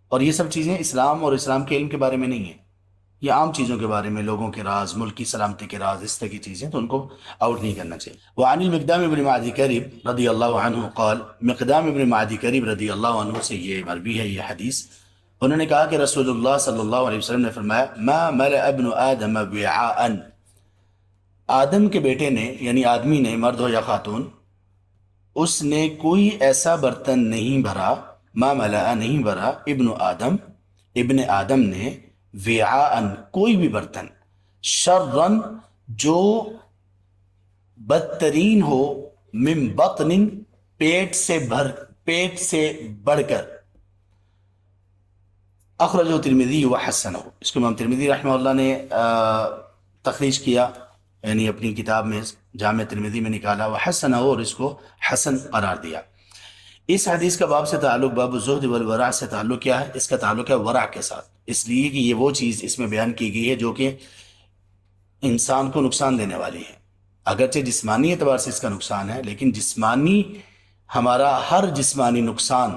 اور یہ سب چیزیں اسلام اور اسلام کے علم کے بارے میں نہیں ہیں، یہ عام چیزوں کے بارے میں، لوگوں کے راز، ملک کی سلامتی کے راز، اس طرح کی چیزیں، تو ان کو آؤٹ نہیں کرنا چاہیے. وعن المقدام ابن معدی کرب رضی اللہ عنہ قال، مقدام ابن معدی کرب رضی اللہ عنہ سے یہ مروی ہے یہ حدیث. انہوں نے کہا کہ رسول اللہ صلی اللہ علیہ وسلم نے فرمایا، ما ملأ ابن آدم وعاء، آدم کے بیٹے نے یعنی آدمی نے، مرد ہو یا خاتون، اس نے کوئی ایسا برتن نہیں بھرا، ما ملأ نہیں بھرا، ابن آدم نے، وعاء کوئی بھی برتن، شرن جو بدترین ہو، من بطن پیٹ سے بڑھ کر. اخرجہ ترمذی وحسنہ، اس کو امام ترمذی رحمہ اللہ نے تخریج کیا، یعنی اپنی کتاب میں جامع ترمذی میں نکالا، وحسنہ، اور اس کو حسن قرار دیا. اس حدیث کا باب سے تعلق، باب الزہد والورع سے تعلق کیا ہے؟ اس کا تعلق ہے ورع کے ساتھ، اس لیے کہ یہ وہ چیز اس میں بیان کی گئی ہے جو کہ انسان کو نقصان دینے والی ہے. اگرچہ جسمانی اعتبار سے اس کا نقصان ہے، لیکن ہمارا ہر جسمانی نقصان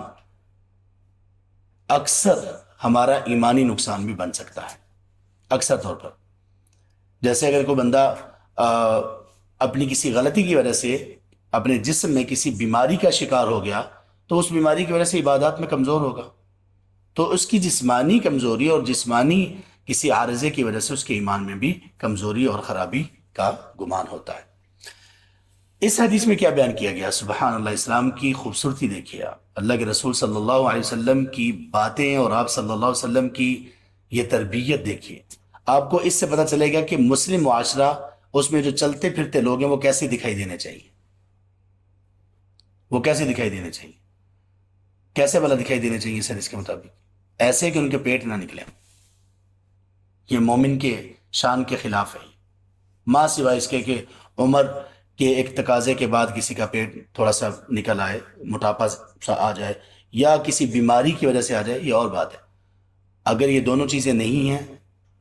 اکثر ہمارا ایمانی نقصان بھی بن سکتا ہے، اکثر طور پر. جیسے اگر کوئی بندہ اپنی کسی غلطی کی وجہ سے اپنے جسم میں کسی بیماری کا شکار ہو گیا، تو اس بیماری کی وجہ سے عبادات میں کمزور ہوگا، تو اس کی جسمانی کمزوری اور جسمانی کسی عارضے کی وجہ سے اس کے ایمان میں بھی کمزوری اور خرابی کا گمان ہوتا ہے. اس حدیث میں کیا بیان کیا گیا؟ سبحان اللہ، اسلام کی خوبصورتی دیکھیے آپ، اللہ کے رسول صلی اللہ علیہ وسلم کی باتیں اور آپ صلی اللہ علیہ وسلم کی یہ تربیت دیکھیے. آپ کو اس سے پتہ چلے گا کہ مسلم معاشرہ، اس میں جو چلتے پھرتے لوگ ہیں وہ کیسے دکھائی دینے چاہیے، وہ کیسے دکھائی دینے چاہیے، کیسے بلا دکھائی دینے چاہیے اس حدیث کے مطابق؟ ایسے کہ ان کے پیٹ نہ نکلے. یہ مومن کے شان کے خلاف ہے، ماں سوائے اس کے کہ عمر کے ایک تقاضے کے بعد کسی کا پیٹ تھوڑا سا نکل آئے، موٹاپا سا آ جائے، یا کسی بیماری کی وجہ سے آ جائے، یہ اور بات ہے. اگر یہ دونوں چیزیں نہیں ہیں،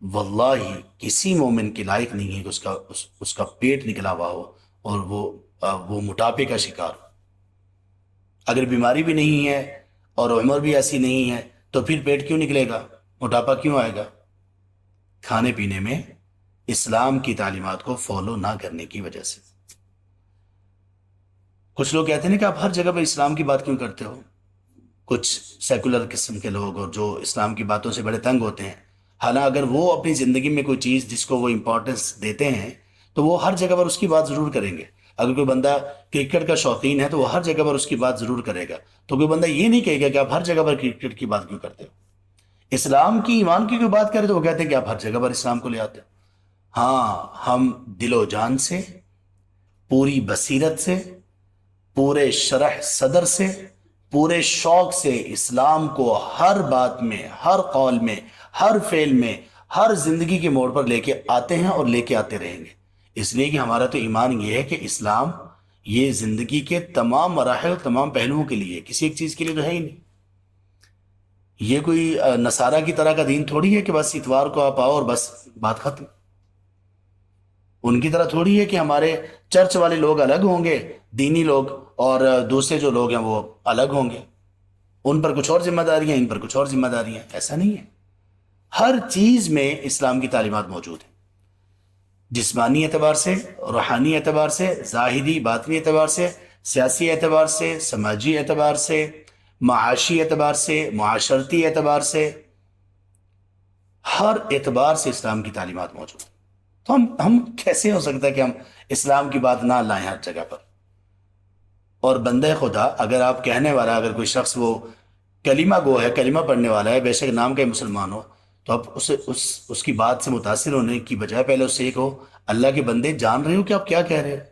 واللہ کسی مومن کے لائق نہیں ہے کہ اس کا پیٹ نکلا ہوا ہو اور وہ موٹاپے کا شکار ہو. اگر بیماری بھی نہیں ہے اور عمر بھی ایسی نہیں ہے تو پھر پیٹ کیوں نکلے گا، موٹاپا کیوں آئے گا؟ کھانے پینے میں اسلام کی تعلیمات کو فالو نہ کرنے کی وجہ سے. کچھ لوگ کہتے ہیں کہ آپ ہر جگہ پہ اسلام کی بات کیوں کرتے ہو؟ کچھ سیکولر قسم کے لوگ اور جو اسلام کی باتوں سے بڑے تنگ ہوتے ہیں. حالانکہ اگر وہ اپنی زندگی میں کوئی چیز جس کو وہ امپورٹنس دیتے ہیں تو وہ ہر جگہ پر اس کی بات ضرور کریں گے. اگر کوئی بندہ کرکٹ کا شوقین ہے تو وہ ہر جگہ پر اس کی بات ضرور کرے گا. تو کوئی بندہ یہ نہیں کہے گا کہ آپ ہر جگہ پر کرکٹ کی بات کیوں کرتے ہو. اسلام کی، ایمان کی کوئی بات کرے تو وہ کہتے ہیں کہ آپ ہر جگہ پر اسلام کو لے آتے ہو. ہاں ہم دل و جان سے، پوری بصیرت سے، پورے شرح صدر سے، پورے شوق سے اسلام کو ہر بات میں، ہر قول میں، ہر فعل میں، ہر زندگی کے موڑ پر لے کے آتے ہیں اور لے کے آتے رہیں گے۔ اس لیے کہ ہمارا تو ایمان یہ ہے کہ اسلام یہ زندگی کے تمام مراحل، تمام پہلوؤں کے لیے، کسی ایک چیز کے لیے تو ہے ہی نہیں۔ یہ کوئی نصارہ کی طرح کا دین تھوڑی ہے کہ بس اتوار کو آپ آؤ اور بس بات ختم۔ ان کی طرح تھوڑی ہے کہ ہمارے چرچ والے لوگ الگ ہوں گے، دینی لوگ، اور دوسرے جو لوگ ہیں وہ الگ ہوں گے، ان پر کچھ اور ذمہ داریاں، ان پر کچھ اور ذمہ داریاں۔ ایسا نہیں ہے، ہر چیز میں اسلام کی تعلیمات موجود ہیں، جسمانی اعتبار سے، روحانی اعتبار سے، ظاہری باطنی اعتبار سے، سیاسی اعتبار سے، سماجی اعتبار سے، معاشی اعتبار سے، معاشرتی اعتبار سے، ہر اعتبار سے اسلام کی تعلیمات موجود ہیں۔ تو ہم کیسے ہو سکتا ہے کہ ہم اسلام کی بات نہ لائیں ہر جگہ پر؟ اور بندہ خدا، اگر آپ کہنے والا، اگر کوئی شخص وہ کلمہ گو ہے، کلمہ پڑھنے والا ہے، بے شک نام کا مسلمان ہو، تو آپ اس کی بات سے متاثر ہونے کی بجائے پہلے اس سے یہ کہو، اللہ کے بندے جان رہے ہو کہ آپ کیا کہہ رہے ہو؟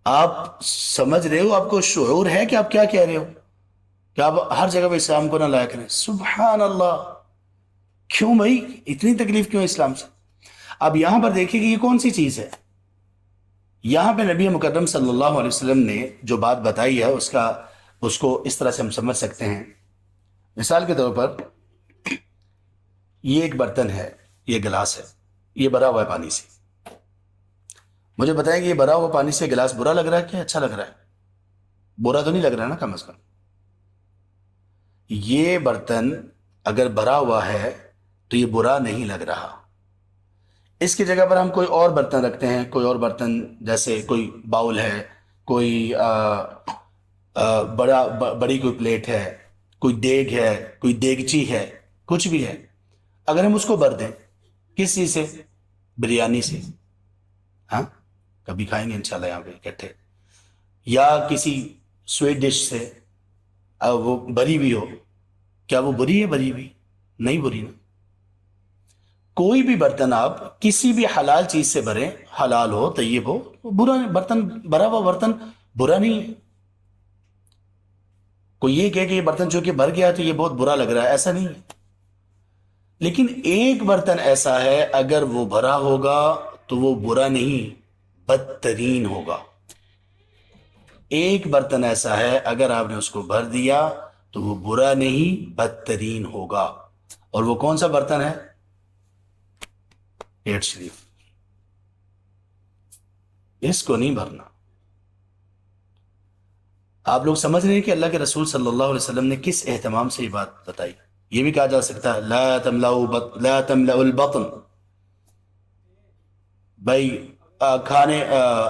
آپ سمجھ رہے ہو، آپ کو شعور ہے کہ آپ کیا کہہ رہے ہو؟ کہ آپ ہر جگہ پہ اسلام کو نہ لایا کریں؟ سبحان اللہ! کیوں بھائی اتنی تکلیف کیوں اسلام سے؟ اب یہاں پر دیکھیں کہ یہ کون سی چیز ہے؟ یہاں پہ نبی مکرم صلی اللہ علیہ وسلم نے جو بات بتائی ہے اس کو اس طرح سے ہم سمجھ سکتے ہیں۔ مثال کے طور پر یہ ایک برتن ہے، یہ گلاس ہے، یہ بھرا ہوا ہے پانی سے۔ مجھے بتائیں کہ یہ بھرا ہوا پانی سے گلاس برا لگ رہا ہے کہ اچھا لگ رہا ہے؟ برا تو نہیں لگ رہا نا، کم از کم۔ یہ برتن اگر بھرا ہوا ہے تو یہ برا نہیں لگ رہا۔ اس کی جگہ پر ہم کوئی اور برتن رکھتے ہیں، کوئی اور برتن، جیسے کوئی باؤل ہے، کوئی بڑی کوئی پلیٹ ہے، کوئی دیگ ہے، کوئی دیگچی ہے، کچھ بھی ہے۔ اگر ہم اس کو بھر دیں کس چیز سے؟ بریانی سے، ہاں کبھی کھائیں گے انشاءاللہ یہاں پہ اکٹھے، یا کسی سویٹ ڈش سے وہ بری ہوئی ہو، کیا وہ بری ہے؟ بری ہوئی نہیں، بری نا۔ کوئی بھی برتن آپ کسی بھی حلال چیز سے بھریں، حلال ہو، طیب ہو، برا برتن، بھرا ہوا برتن برا نہیں ہے۔ کوئی یہ کہے کہ یہ برتن جو کہ بھر گیا تو یہ بہت برا لگ رہا ہے، ایسا نہیں ہے۔ لیکن ایک برتن ایسا ہے اگر وہ بھرا ہوگا تو وہ برا نہیں، بدترین ہوگا۔ ایک برتن ایسا ہے اگر آپ نے اس کو بھر دیا تو وہ برا نہیں، بدترین ہوگا۔ اور وہ کون سا برتن ہے؟ پیٹ شریف۔ اس کو نہیں بھرنا۔ آپ لوگ سمجھ رہے ہیں کہ اللہ کے رسول صلی اللہ علیہ وسلم نے کس اہتمام سے یہ بات بتائی؟ یہ بھی کہا جا سکتا ہے لا تملأ البطن، بھائی کھانے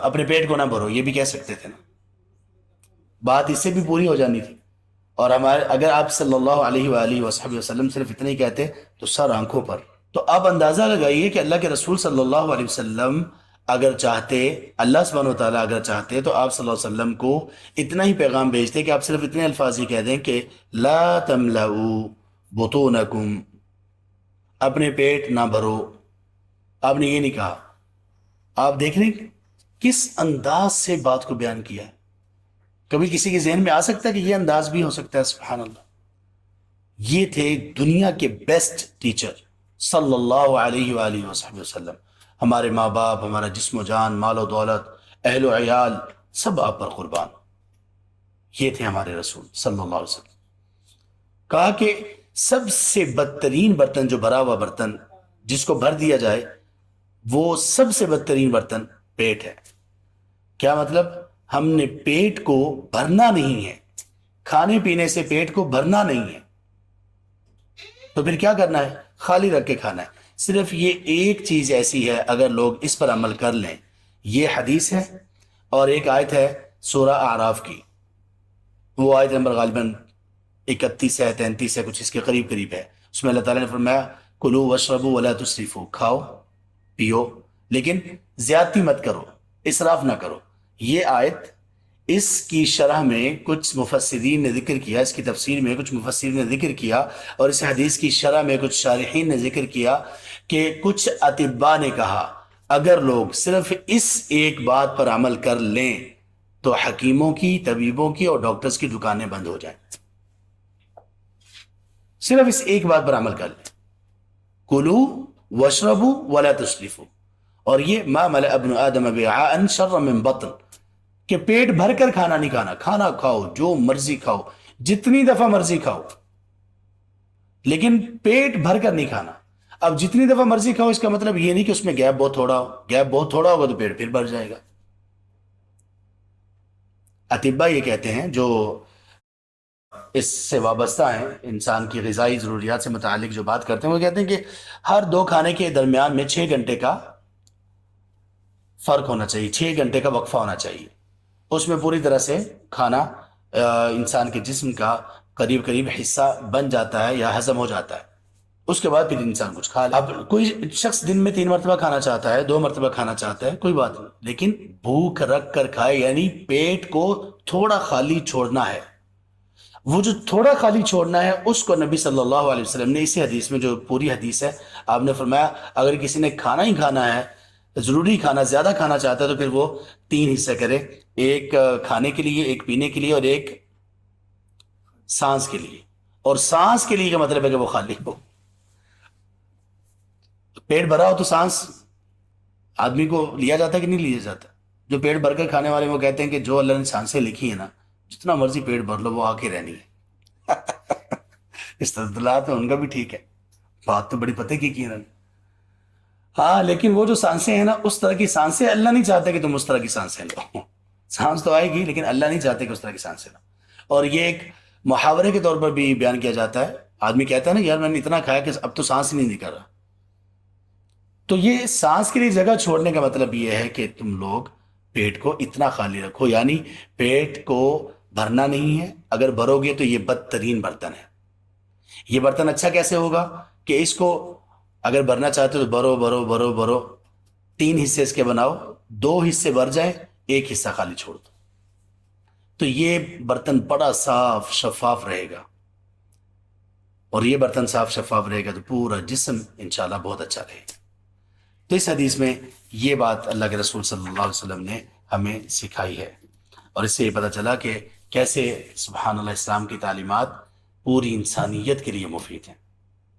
اپنے پیٹ کو نہ بھرو، یہ بھی کہہ سکتے تھے نا، بات اس سے بھی پوری ہو جانی تھی۔ اور ہمارے اگر آپ صلی اللہ علیہ وآلہ وصحبہ وسلم صرف اتنا ہی کہتے تو سر آنکھوں پر۔ تو آپ اندازہ لگائیے کہ اللہ کے رسول صلی اللہ علیہ وسلم اگر چاہتے، اللہ سبحانہ و تعالیٰ اگر چاہتے تو آپ صلی اللہ علیہ وسلم کو اتنا ہی پیغام بھیجتے کہ آپ صرف اتنے الفاظ ہی کہہ دیں کہ لا تملؤ بطونکم، اپنے پیٹ نہ بھرو۔ آپ نے یہ نہیں کہا۔ آپ دیکھ رہے ہیں کس انداز سے بات کو بیان کیا ہے۔ کبھی کسی کے ذہن میں آ سکتا ہے کہ یہ انداز بھی ہو سکتا ہے؟ سبحان اللہ! یہ تھے دنیا کے بیسٹ ٹیچر صلی اللہ علیہ وآلہ وصحبہ وسلم۔ ہمارے ماں باپ، ہمارا جسم و جان، مال و دولت، اہل و عیال، سب آپ پر قربان۔ یہ تھے ہمارے رسول صلی اللہ علیہ وسلم۔ کہا کہ سب سے بدترین برتن، جو بھرا ہوا برتن جس کو بھر دیا جائے، وہ سب سے بدترین برتن پیٹ ہے۔ کیا مطلب؟ ہم نے پیٹ کو بھرنا نہیں ہے، کھانے پینے سے پیٹ کو بھرنا نہیں ہے، تو پھر کیا کرنا ہے؟ خالی رکھ کے کھانا ہے۔ صرف یہ ایک چیز ایسی ہے اگر لوگ اس پر عمل کر لیں، یہ حدیث ہے اور ایک آیت ہے سورہ اعراف کی، وہ آیت نمبر غالباً 31 ہے، 33 ہے، کچھ اس کے قریب قریب ہے۔ اس میں اللہ تعالیٰ نے فرمایا کلوا واشربوا ولا تسرفوا، کھاؤ پیو لیکن زیادتی مت کرو، اسراف نہ کرو۔ یہ آیت اس کی شرح میں کچھ مفسرین نے ذکر کیا، اس کی تفسیر میں کچھ مفسرین نے ذکر کیا، اور اس حدیث کی شرح میں کچھ شارحین نے ذکر کیا کہ کچھ اطباء نے کہا اگر لوگ صرف اس ایک بات پر عمل کر لیں تو حکیموں کی، طبیبوں کی اور ڈاکٹرز کی دکانیں بند ہو جائیں۔ صرف اس ایک بات پر عمل کر لیں، کلو واشربو ولا تسرفو، اور یہ ما ملأ ابن آدم وعاء شر من بطن، کہ پیٹ بھر کر کھانا نہیں کھانا، کھانا کھاؤ جو مرضی کھاؤ، جتنی دفعہ مرضی کھاؤ، لیکن پیٹ بھر کر نہیں کھانا۔ اب جتنی دفعہ مرضی کھاؤ اس کا مطلب یہ نہیں کہ اس میں گیپ بہت تھوڑا ہو، گیپ بہت تھوڑا ہوگا تو پیٹ پھر بھر جائے گا۔ اطباء یہ کہتے ہیں جو اس سے وابستہ ہیں، انسان کی غذائی ضروریات سے متعلق جو بات کرتے ہیں، وہ کہتے ہیں کہ ہر دو کھانے کے درمیان میں 6 گھنٹے کا فرق ہونا چاہیے، 6 گھنٹے کا وقفہ ہونا چاہیے، اس میں پوری طرح سے کھانا انسان کے جسم کا قریب قریب حصہ بن جاتا ہے یا ہضم ہو جاتا ہے، اس کے بعد پھر انسان کچھ کھا لے۔ اب کوئی شخص دن میں 3 مرتبہ کھانا چاہتا ہے، 2 مرتبہ کھانا چاہتا ہے، کوئی بات نہیں، لیکن بھوک رکھ کر کھائے، یعنی پیٹ کو تھوڑا خالی چھوڑنا ہے۔ وہ جو تھوڑا خالی چھوڑنا ہے اس کو نبی صلی اللہ علیہ وسلم نے اسی حدیث میں، جو پوری حدیث ہے، آپ نے فرمایا اگر کسی نے کھانا ہی کھانا ہے، ضروری کھانا، زیادہ کھانا چاہتا ہے تو پھر وہ 3 حصے کرے، ایک کھانے کے لیے، ایک پینے کے لیے اور ایک سانس کے لیے۔ اور سانس کے لیے کا مطلب ہے کہ وہ خالی ہو، پیٹ بھرا ہو تو سانس آدمی کو لیا جاتا ہے کہ نہیں لیا جاتا؟ جو پیٹ بھر کر کھانے والے وہ کہتے ہیں کہ جو اللہ نے سانسیں لکھی ہیں نا، جتنا مرضی پیٹ بھر لو وہ آ کے رہنی ہے۔ استدلال تو ان کا بھی ٹھیک ہے، بات تو بڑی پتہ کی انہوں نے۔ ہاں لیکن وہ جو سانسیں ہیں نا، اس طرح کی سانسیں اللہ نہیں چاہتے کہ تم اس طرح کی سانسیں لو۔ سانس تو آئے گی لیکن اللہ نہیں چاہتے کہ اس طرح کی سانسیں لو۔ اور یہ ایک محاورے کے طور پر بھی بیان کیا جاتا ہے، آدمی کہتا ہے نا یار میں نے اتنا کھایا کہ اب تو سانس ہی نہیں نکل رہا، تو یہ سانس کے لیے جگہ چھوڑنے کا مطلب یہ ہے کہ تم لوگ پیٹ کو اتنا خالی رکھو، یعنی پیٹ کو بھرنا نہیں ہے، اگر بھرو گے تو یہ بدترین برتن ہے۔ یہ برتن اچھا کیسے ہوگا کہ اس کو اگر بھرنا چاہتے ہو تو بھرو بھرو بھرو بھرو، 3 حصے اس کے بناؤ، 2 حصے بھر جائیں، 1 حصہ خالی چھوڑ دو، تو یہ برتن بڑا صاف شفاف رہے گا، اور یہ برتن صاف شفاف رہے گا تو پورا جسم انشاءاللہ بہت اچھا رہے گا۔ تو اس حدیث میں یہ بات اللہ کے رسول صلی اللہ علیہ وسلم نے ہمیں سکھائی ہے، اور اس سے یہ پتہ چلا کہ کیسے سبحان اللہ اسلام کی تعلیمات پوری انسانیت کے لیے مفید ہیں۔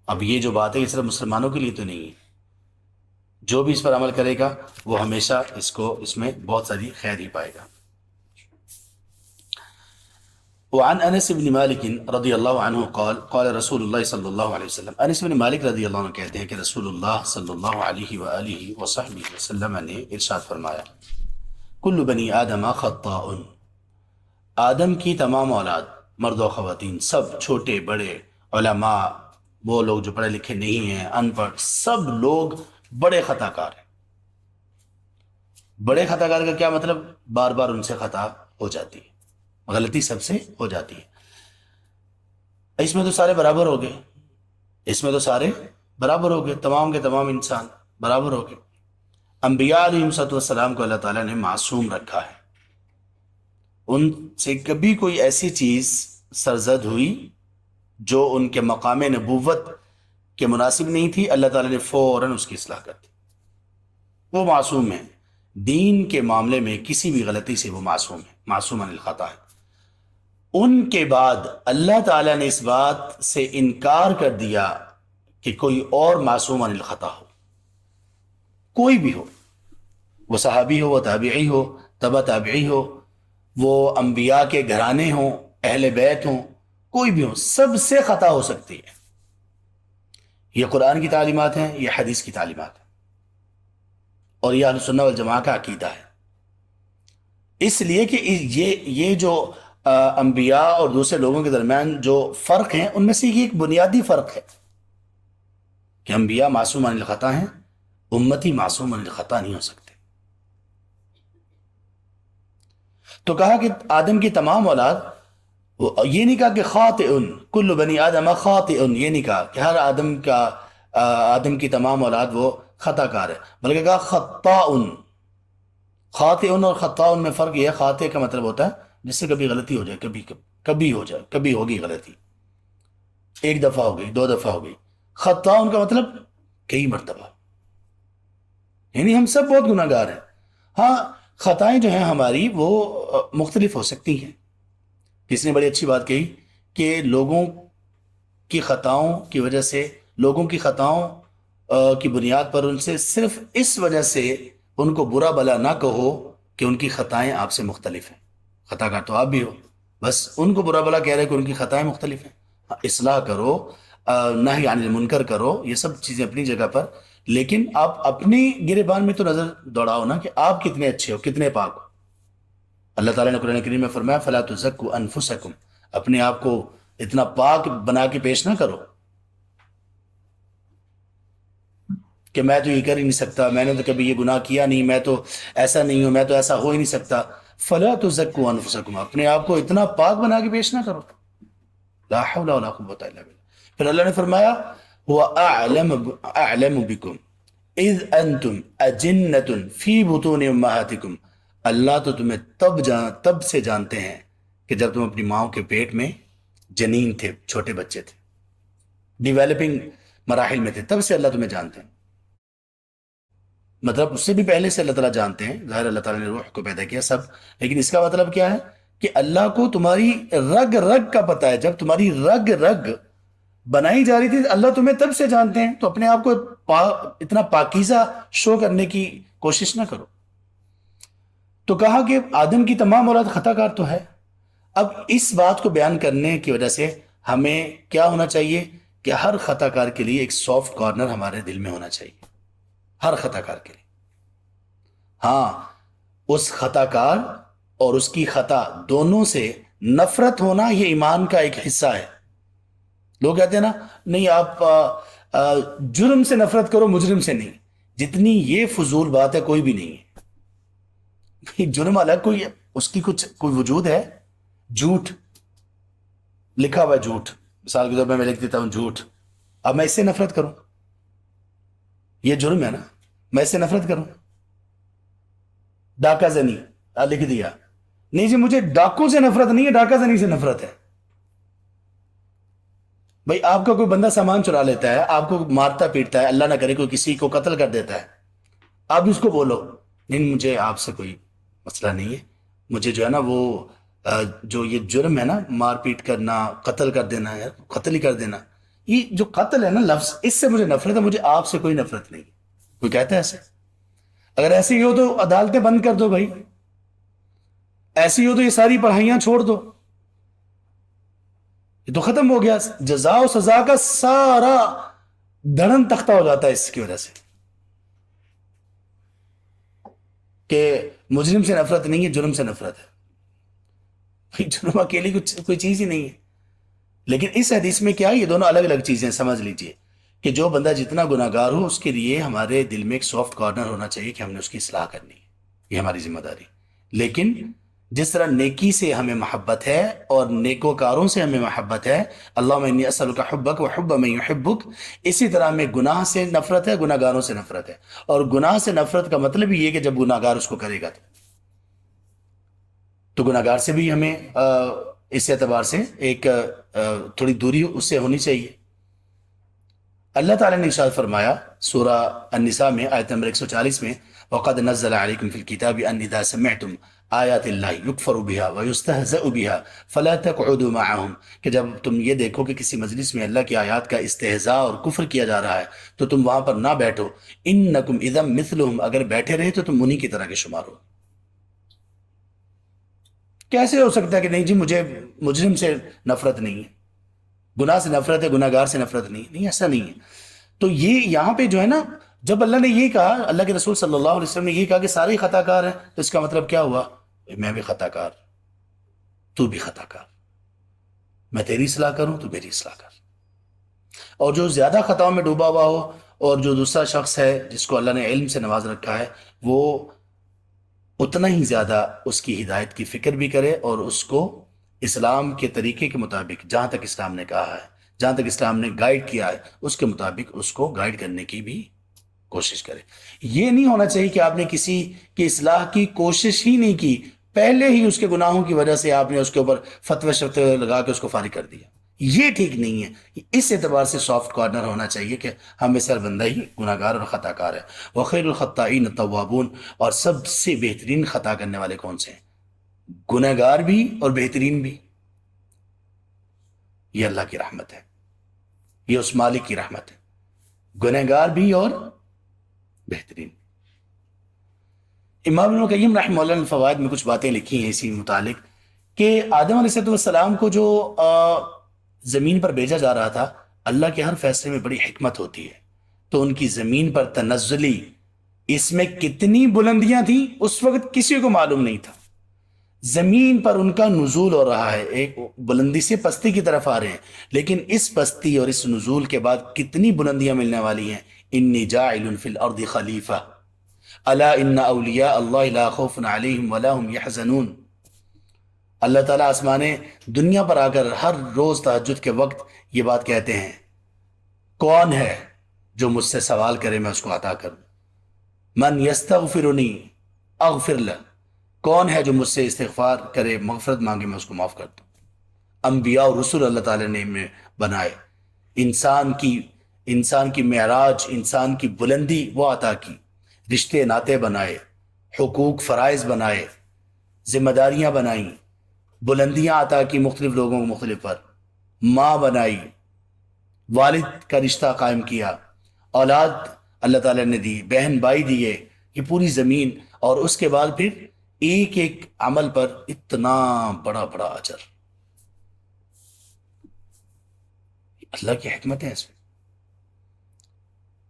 اب یہ جو بات ہے یہ صرف مسلمانوں کے لیے تو نہیں ہے، جو بھی اس پر عمل کرے گا وہ ہمیشہ اس میں بہت ساری خیر ہی پائے گا۔ وعن انس بن مالک رضی اللہ عنہ قال قال رسول اللہ صلی اللہ علیہ وسلم، انس بن مالک رضی اللہ عنہ کہتے ہیں کہ رسول اللہ صلی اللہ علیہ وآلہ وصحبہ وسلم نے ارشاد فرمایا، کل بنی آدم خطاء، آدم کی تمام اولاد، مرد و خواتین، سب چھوٹے بڑے، علماء، وہ لوگ جو پڑھے لکھے نہیں ہیں، ان پڑھ، سب لوگ بڑے خطا کار ہیں۔ بڑے خطا کار کا کیا مطلب؟ بار بار ان سے خطا ہو جاتی ہے، غلطی سب سے ہو جاتی ہے۔ اس میں تو سارے برابر ہو گئے، اس میں تو سارے برابر ہو گئے، تمام کے تمام انسان برابر ہو گئے۔ انبیاء علیہ السلام کو اللہ تعالیٰ نے معصوم رکھا ہے، ان سے کبھی کوئی ایسی چیز سرزد ہوئی جو ان کے مقام نبوت کے مناسب نہیں تھی، اللہ تعالیٰ نے فوراً اس کی اصلاح کر دی۔ وہ معصوم ہیں، دین کے معاملے میں کسی بھی غلطی سے وہ معصوم ہے، معصوم عن الخطا ہے۔ ان کے بعد اللہ تعالیٰ نے اس بات سے انکار کر دیا کہ کوئی اور معصوم عن الخطا ہو، کوئی بھی ہو، وہ صحابی ہو، وہ تابعی ہو، تبع تابعی ہو، وہ انبیاء کے گھرانے ہوں، اہل بیت ہوں، کوئی بھی ہو، سب سے خطا ہو سکتی ہے۔ یہ قرآن کی تعلیمات ہیں، یہ حدیث کی تعلیمات ہیں، اور یہ اہل سنہ والجماعہ کا عقیدہ ہے۔ اس لیے کہ یہ جو انبیاء اور دوسرے لوگوں کے درمیان جو فرق ہیں، ان میں سے یہ ایک بنیادی فرق ہے کہ انبیاء معصوم عن الخطا ہیں، امتی معصوم عن الخطا نہیں ہو سکتے۔ تو کہا کہ آدم کی تمام اولاد، یہ نہیں کہا کہ خاطئ، کل بنی آدم خاطئ، یہ نہیں کہا کہ ہر آدم کی تمام اولاد وہ خطا کار ہے، بلکہ کہا خطاء۔ خاطئ اور خطاء میں فرق یہ ہے، خاطئ کا مطلب ہوتا ہے جس سے کبھی غلطی ہو جائے، کبھی ہو جائے، کبھی ہوگی غلطی، ایک دفعہ ہو گئی، دو دفعہ ہو گئی، خطا ان کا مطلب کئی مرتبہ، یعنی ہم سب بہت گناہ گار ہیں۔ ہاں، خطائیں جو ہیں ہماری وہ مختلف ہو سکتی ہیں۔ کسی نے بڑی اچھی بات کہی کہ لوگوں کی خطاؤں کی وجہ سے، لوگوں کی خطاؤں کی بنیاد پر ان سے صرف اس وجہ سے ان کو برا بلا نہ کہو کہ ان کی خطائیں آپ سے مختلف ہیں، خطا کار تو آپ بھی ہو، بس ان کو برا بلا کہہ رہے کہ ان کی خطائیں مختلف ہیں۔ اصلاح کرو، نہی عن المنکر کرو، یہ سب چیزیں اپنی جگہ پر، لیکن آپ اپنی گریبان میں تو نظر دوڑاؤ نا کہ آپ کتنے اچھے ہو، کتنے پاک ہو۔ اللہ تعالیٰ نے قرآن کریم میں فرمایا فلا تزکوا انفسکم، اپنے آپ کو اتنا پاک بنا کے پیش نہ کرو کہ میں تو یہ کر ہی نہیں سکتا، میں نے تو کبھی یہ گناہ کیا نہیں، میں تو ایسا نہیں ہوں، میں تو ایسا ہو ہی نہیں سکتا۔ فلا تزکوا انفسکم، اپنے آپ کو اتنا پاک بنا کے پیش نہ کرو۔ لا حول ولا قوت الا باللہ۔ پھر اللہ نے فرمایا هو اعلم بکم اذ انتم اجنۃ فی بطون امہاتکم، اللہ تو تمہیں تب سے جانتے ہیں کہ جب تم اپنی ماؤں کے پیٹ میں جنین تھے، چھوٹے بچے تھے، ڈیویلپنگ مراحل میں تھے، تب سے اللہ تمہیں جانتے ہیں۔ مطلب اس سے بھی پہلے سے اللہ تعالیٰ جانتے ہیں، ظاہر اللہ تعالیٰ نے روح کو پیدا کیا سب، لیکن اس کا مطلب کیا ہے کہ اللہ کو تمہاری رگ رگ کا پتہ ہے۔ جب تمہاری رگ رگ بنائی جا رہی تھی اللہ تمہیں تب سے جانتے ہیں، تو اپنے آپ کو اتنا پاکیزہ شو کرنے کی کوشش نہ کرو۔ تو کہا کہ آدم کی تمام اولاد خطا کار تو ہے۔ اب اس بات کو بیان کرنے کی وجہ سے ہمیں کیا ہونا چاہیے کہ ہر خطا کار کے لیے ایک سافٹ کارنر ہمارے دل میں ہونا چاہیے، ہر خطا کار کے لیے۔ ہاں، اس خطا کار اور اس کی خطا دونوں سے نفرت ہونا یہ ایمان کا ایک حصہ ہے۔ لوگ کہتے ہیں نا نہیں آپ جرم سے نفرت کرو، مجرم سے نہیں، جتنی یہ فضول بات ہے کوئی بھی نہیں ہے۔ جرم الگ کوئی ہے، اس کی کوئی وجود ہے؟ جھوٹ لکھا ہوا ہے، جھوٹ مثال کے طور پہ میں لکھ دیتا ہوں جھوٹ، اب میں اس سے نفرت کروں، یہ جرم ہے نا، میں اس سے نفرت کروں۔ ڈاکہ زنی لکھ دیا، نہیں جی مجھے ڈاکو سے نفرت نہیں ہے، ڈاکہ زنی سے نفرت ہے۔ بھائی آپ کا کوئی بندہ سامان چرا لیتا ہے، آپ کو مارتا پیٹتا ہے، اللہ نہ کرے کوئی کسی کو قتل کر دیتا ہے، آپ اس کو بولو نہیں مجھے آپ سے کوئی مسئلہ نہیں ہے، مجھے جو ہے نا وہ جو یہ جرم ہے نا مار پیٹ کرنا، قتل کر دینا ہے، قتل ہی کر دینا، یہ جو قتل ہے نا لفظ، اس سے مجھے نفرت ہے، مجھے آپ سے کوئی نفرت نہیں۔ کوئی کہتا ہے ایسے؟ اگر ایسی ہی ہو تو عدالتیں بند کر دو بھائی، ایسی ہو تو یہ ساری پڑھائیاں چھوڑ دو، یہ تو ختم ہو گیا، جزا و سزا کا سارا دھڑن تختہ ہو جاتا ہے اس کی وجہ سے کہ مجرم سے نفرت نہیں ہے، جرم سے نفرت ہے۔ جرم اکیلی کوئی چیز ہی نہیں ہے، لیکن اس حدیث میں کیا یہ دونوں الگ الگ چیزیں، سمجھ لیجئے کہ جو بندہ جتنا گناہ گار ہو اس کے لیے ہمارے دل میں ایک سافٹ کارنر ہونا چاہیے کہ ہم نے اس کی اصلاح کرنی ہے، یہ ہماری ذمہ داری۔ لیکن جس طرح نیکی سے ہمیں محبت ہے اور نیکوکاروں سے ہمیں محبت ہے، اللہم انی اسألک حبک و حب من یحبک، اسی طرح ہمیں گناہ سے نفرت ہے، گناہ گاروں سے نفرت ہے۔ اور گناہ سے نفرت کا مطلب یہ ہے کہ جب گناہ گار اس کو کرے گا تو گناہ گار سے بھی ہمیں اس اعتبار سے ایک تھوڑی دوری اس سے ہونی چاہیے۔ اللہ تعالیٰ نے ارشاد فرمایا سورہ النساء میں آیت نمبر 140 میں وَقَدْ نَزَّلَ عَلَيْكُمْ فِي الْكِتَابِ أَنْ إِذَا سَمِعْتُمْ آیات اللہ یکفر بها ویستہزأ بها فلا تقعدوا معهم، کہ جب تم یہ دیکھو کہ کسی مجلس میں اللہ کی آیات کا استہزاء اور کفر کیا جا رہا ہے تو تم وہاں پر نہ بیٹھو، انکم اذا مثلهم، اگر بیٹھے رہے تو تم انہی کی طرح کے شمار ہو۔ کیسے ہو سکتا ہے کہ نہیں جی مجھے مجرم سے نفرت نہیں ہے، گناہ سے نفرت ہے، گناہ گار سے نفرت نہیں، نہیں ایسا نہیں ہے۔ تو یہ یہاں پہ جو ہے نا جب اللہ نے یہ کہا، اللہ کے رسول صلی اللہ علیہ وسلم نے یہ کہا کہ سارے خطا کار ہیں، تو اس کا مطلب کیا ہوا؟ میں بھی خطا کار، تو بھی خطا کار، میں تیری اصلاح کروں تو میری اصلاح کر۔ اور جو زیادہ خطاؤں میں ڈوبا ہوا ہو اور جو دوسرا شخص ہے جس کو اللہ نے علم سے نواز رکھا ہے، وہ اتنا ہی زیادہ اس کی ہدایت کی فکر بھی کرے اور اس کو اسلام کے طریقے کے مطابق، جہاں تک اسلام نے کہا ہے، جہاں تک اسلام نے گائیڈ کیا ہے، اس کے مطابق اس کو گائیڈ کرنے کی بھی کوشش کرے۔ یہ نہیں ہونا چاہیے کہ آپ نے کسی کی اصلاح کی کوشش ہی نہیں کی، پہلے ہی اس کے گناہوں کی وجہ سے آپ نے اس کے اوپر فتوی شفتوے لگا کے اس کو فارغ کر دیا. یہ ٹھیک نہیں ہے. اس اعتبار سے سافٹ کارنر ہونا چاہیے کہ ہم میں سے ہر بندہ ہی گناہ گار اور خطا کار ہے. وخیر الخطائین التوابون، اور سب سے بہترین خطا کرنے والے کون سے ہیں؟ گناہ گار بھی اور بہترین بھی. یہ اللہ کی رحمت ہے، یہ اس مالک کی رحمت ہے. گناہ گار بھی اور بہترین. امام ابن القیم رحمہ اللہ نے فوائد میں کچھ باتیں لکھی ہیں اسی متعلق کہ آدم علیہ السلام کو جو زمین پر بھیجا جا رہا تھا، اللہ کے ہر فیصلے میں بڑی حکمت ہوتی ہے. تو ان کی زمین پر تنزلی، اس میں کتنی بلندیاں تھیں اس وقت کسی کو معلوم نہیں تھا. زمین پر ان کا نزول ہو رہا ہے، ایک بلندی سے پستی کی طرف آ رہے ہیں، لیکن اس پستی اور اس نزول کے بعد کتنی بلندیاں ملنے والی ہیں. انی جاعل فی الارض خلیفہ الا ان اولیاء اللہ لا خوف علیہم ولا هم یحزنون. اللہ تعالیٰ آسمان دنیا پر آ کر ہر روز تہجد کے وقت یہ بات کہتے ہیں، کون ہے جو مجھ سے سوال کرے میں اس کو عطا کروں. من یستغفرنی اغفر لہ، کون ہے جو مجھ سے استغفار کرے، مغفرت مانگے، میں اس کو معاف کر دوں. انبیاء اور رسول اللہ تعالیٰ نے میں بنائے. انسان کی معراج، انسان کی بلندی وہ عطا کی. رشتے ناطے بنائے، حقوق فرائض بنائے، ذمہ داریاں بنائیں، بلندیاں عطا کی مختلف لوگوں کو مختلف پر. ماں بنائی، والد کا رشتہ قائم کیا، اولاد اللہ تعالیٰ نے دی، بہن بھائی دیے. یہ پوری زمین، اور اس کے بعد پھر ایک ایک عمل پر اتنا بڑا بڑا اجر. اللہ کی حکمت ہے اس میں.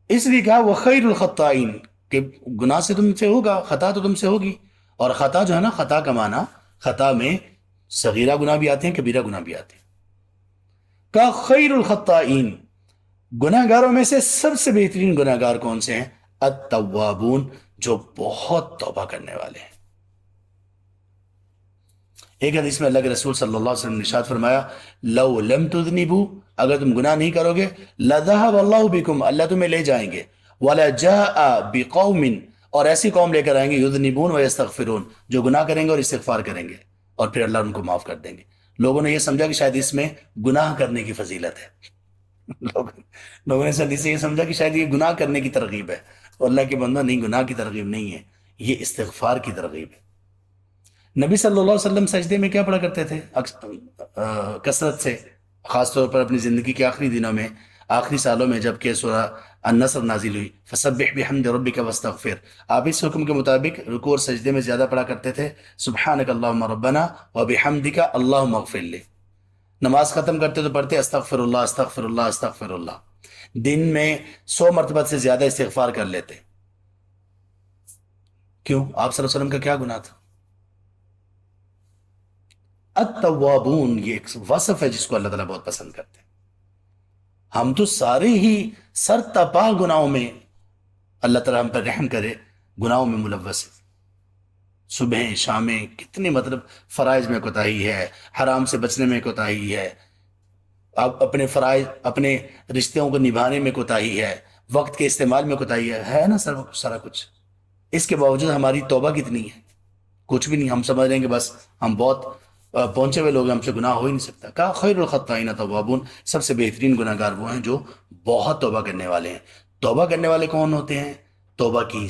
اس لیے کہا وہ خیر الخطائین، کہ گناہ سے تم سے ہوگا، خطا تو تم سے ہوگی. اور خطا جو ہے نا، خطا کا معنی، خطا میں صغیرہ گناہ بھی آتے ہیں، کبیرہ گناہ بھی آتے ہیں. کا خیر الخطائین، گناہ گاروں میں سے سب سے بہترین گناہ گار کون سے ہیں؟ التوابون، جو بہت توبہ کرنے والے ہیں. ایک حدیث میں اللہ کے رسول صلی اللہ علیہ وسلم نے ارشاد فرمایا، لو لم تذنبوا، اگر تم گناہ نہیں کرو گے، لذهب اللہ بکم، اللہ تمہیں لے جائیں گے. وَلَجَاءَ بِقَوْمٍ، اور ایسی قوم لے کر آئیں گے، یذنبون ویستغفرون، جو گناہ کریں گے اور استغفار کریں گے، اور پھر اللہ ان کو معاف کر دیں گے. لوگوں نے یہ سمجھا کہ شاید اس میں گناہ کرنے کی فضیلت ہے. لوگوں نے اس حدیث سے یہ سمجھا کہ شاید یہ گناہ کرنے کی ترغیب ہے. اور اللہ کے بندہ، نہیں، گناہ کی ترغیب نہیں ہے، یہ استغفار کی ترغیب ہے. نبی صلی اللہ علیہ وسلم سجدے میں کیا پڑھا کرتے تھے کثرت سے، خاص طور پر اپنی زندگی کے آخری دنوں میں، آخری سالوں میں، جب کہ سورہ النصر نازل ہوئی، فسبح بحمد ربک واستغفر، آپ اس حکم کے مطابق رکوع اور سجدے میں زیادہ پڑھا کرتے تھے، سبحانک اللہم ربنا وبحمدک اللہم اغفر لی. نماز ختم کرتے تو پڑھتے استغفر اللہ استغفر اللہ استغفر اللہ. دن میں 100 مرتبہ سے زیادہ استغفار کر لیتے. کیوں؟ آپ صلی اللہ علیہ وسلم کا کیا گناہ تھا؟ التوابون، یہ ایک وصف ہے جس کو اللہ تعالیٰ بہت پسند کرتے ہیں. ہم تو سارے ہی سر تپا گناہوں میں، اللہ تعالیٰ ہم پر رحم کرے، گناہوں میں ملوث ہیں. صبح شامیں کتنے فرائض میں کوتاہی ہے، حرام سے بچنے میں کوتاہی ہے، اپنے فرائض، اپنے رشتوں کو نبھانے میں کوتاہی ہے، وقت کے استعمال میں کوتاہی ہے نا سارا کچھ. اس کے باوجود ہماری توبہ کتنی ہے؟ کچھ بھی نہیں. ہم سمجھ رہے ہیں کہ بس ہم بہت پہنچے ہوئے لوگ ہیں، ہم سے گناہ ہو ہی نہیں سکتا. کہا خیر الخطائین توابون، سب سے بہترین گناہ گار وہ ہیں جو بہت توبہ کرنے والے ہیں. توبہ کرنے والے کون ہوتے ہیں؟ توبہ کی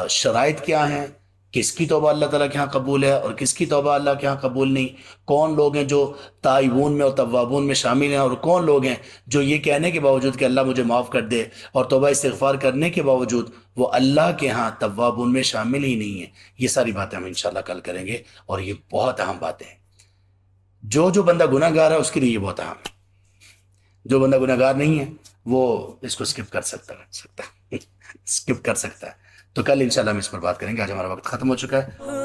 شرائط کیا ہیں؟ کس کی توبہ اللہ تعالیٰ کے ہاں قبول ہے اور کس کی توبہ اللہ کے ہاں قبول نہیں؟ کون لوگ ہیں جو تائبون میں اور توابون میں شامل ہیں، اور کون لوگ ہیں جو یہ کہنے کے باوجود کہ اللہ مجھے معاف کر دے، اور توبہ استغفار کرنے کے باوجود وہ اللہ کے ہاں توابون میں شامل ہی نہیں ہیں. یہ ساری باتیں ہم انشاءاللہ کل کریں گے، اور یہ بہت اہم باتیں ہیں. جو بندہ گناہ گار ہے اس کے لیے یہ بہت اہم ہے. جو بندہ گناہ گار نہیں ہے وہ اس کو اسکپ کر سکتا ہے. تو کل انشاءاللہ ہم اس پر بات کریں گے. آج ہمارا وقت ختم ہو چکا ہے.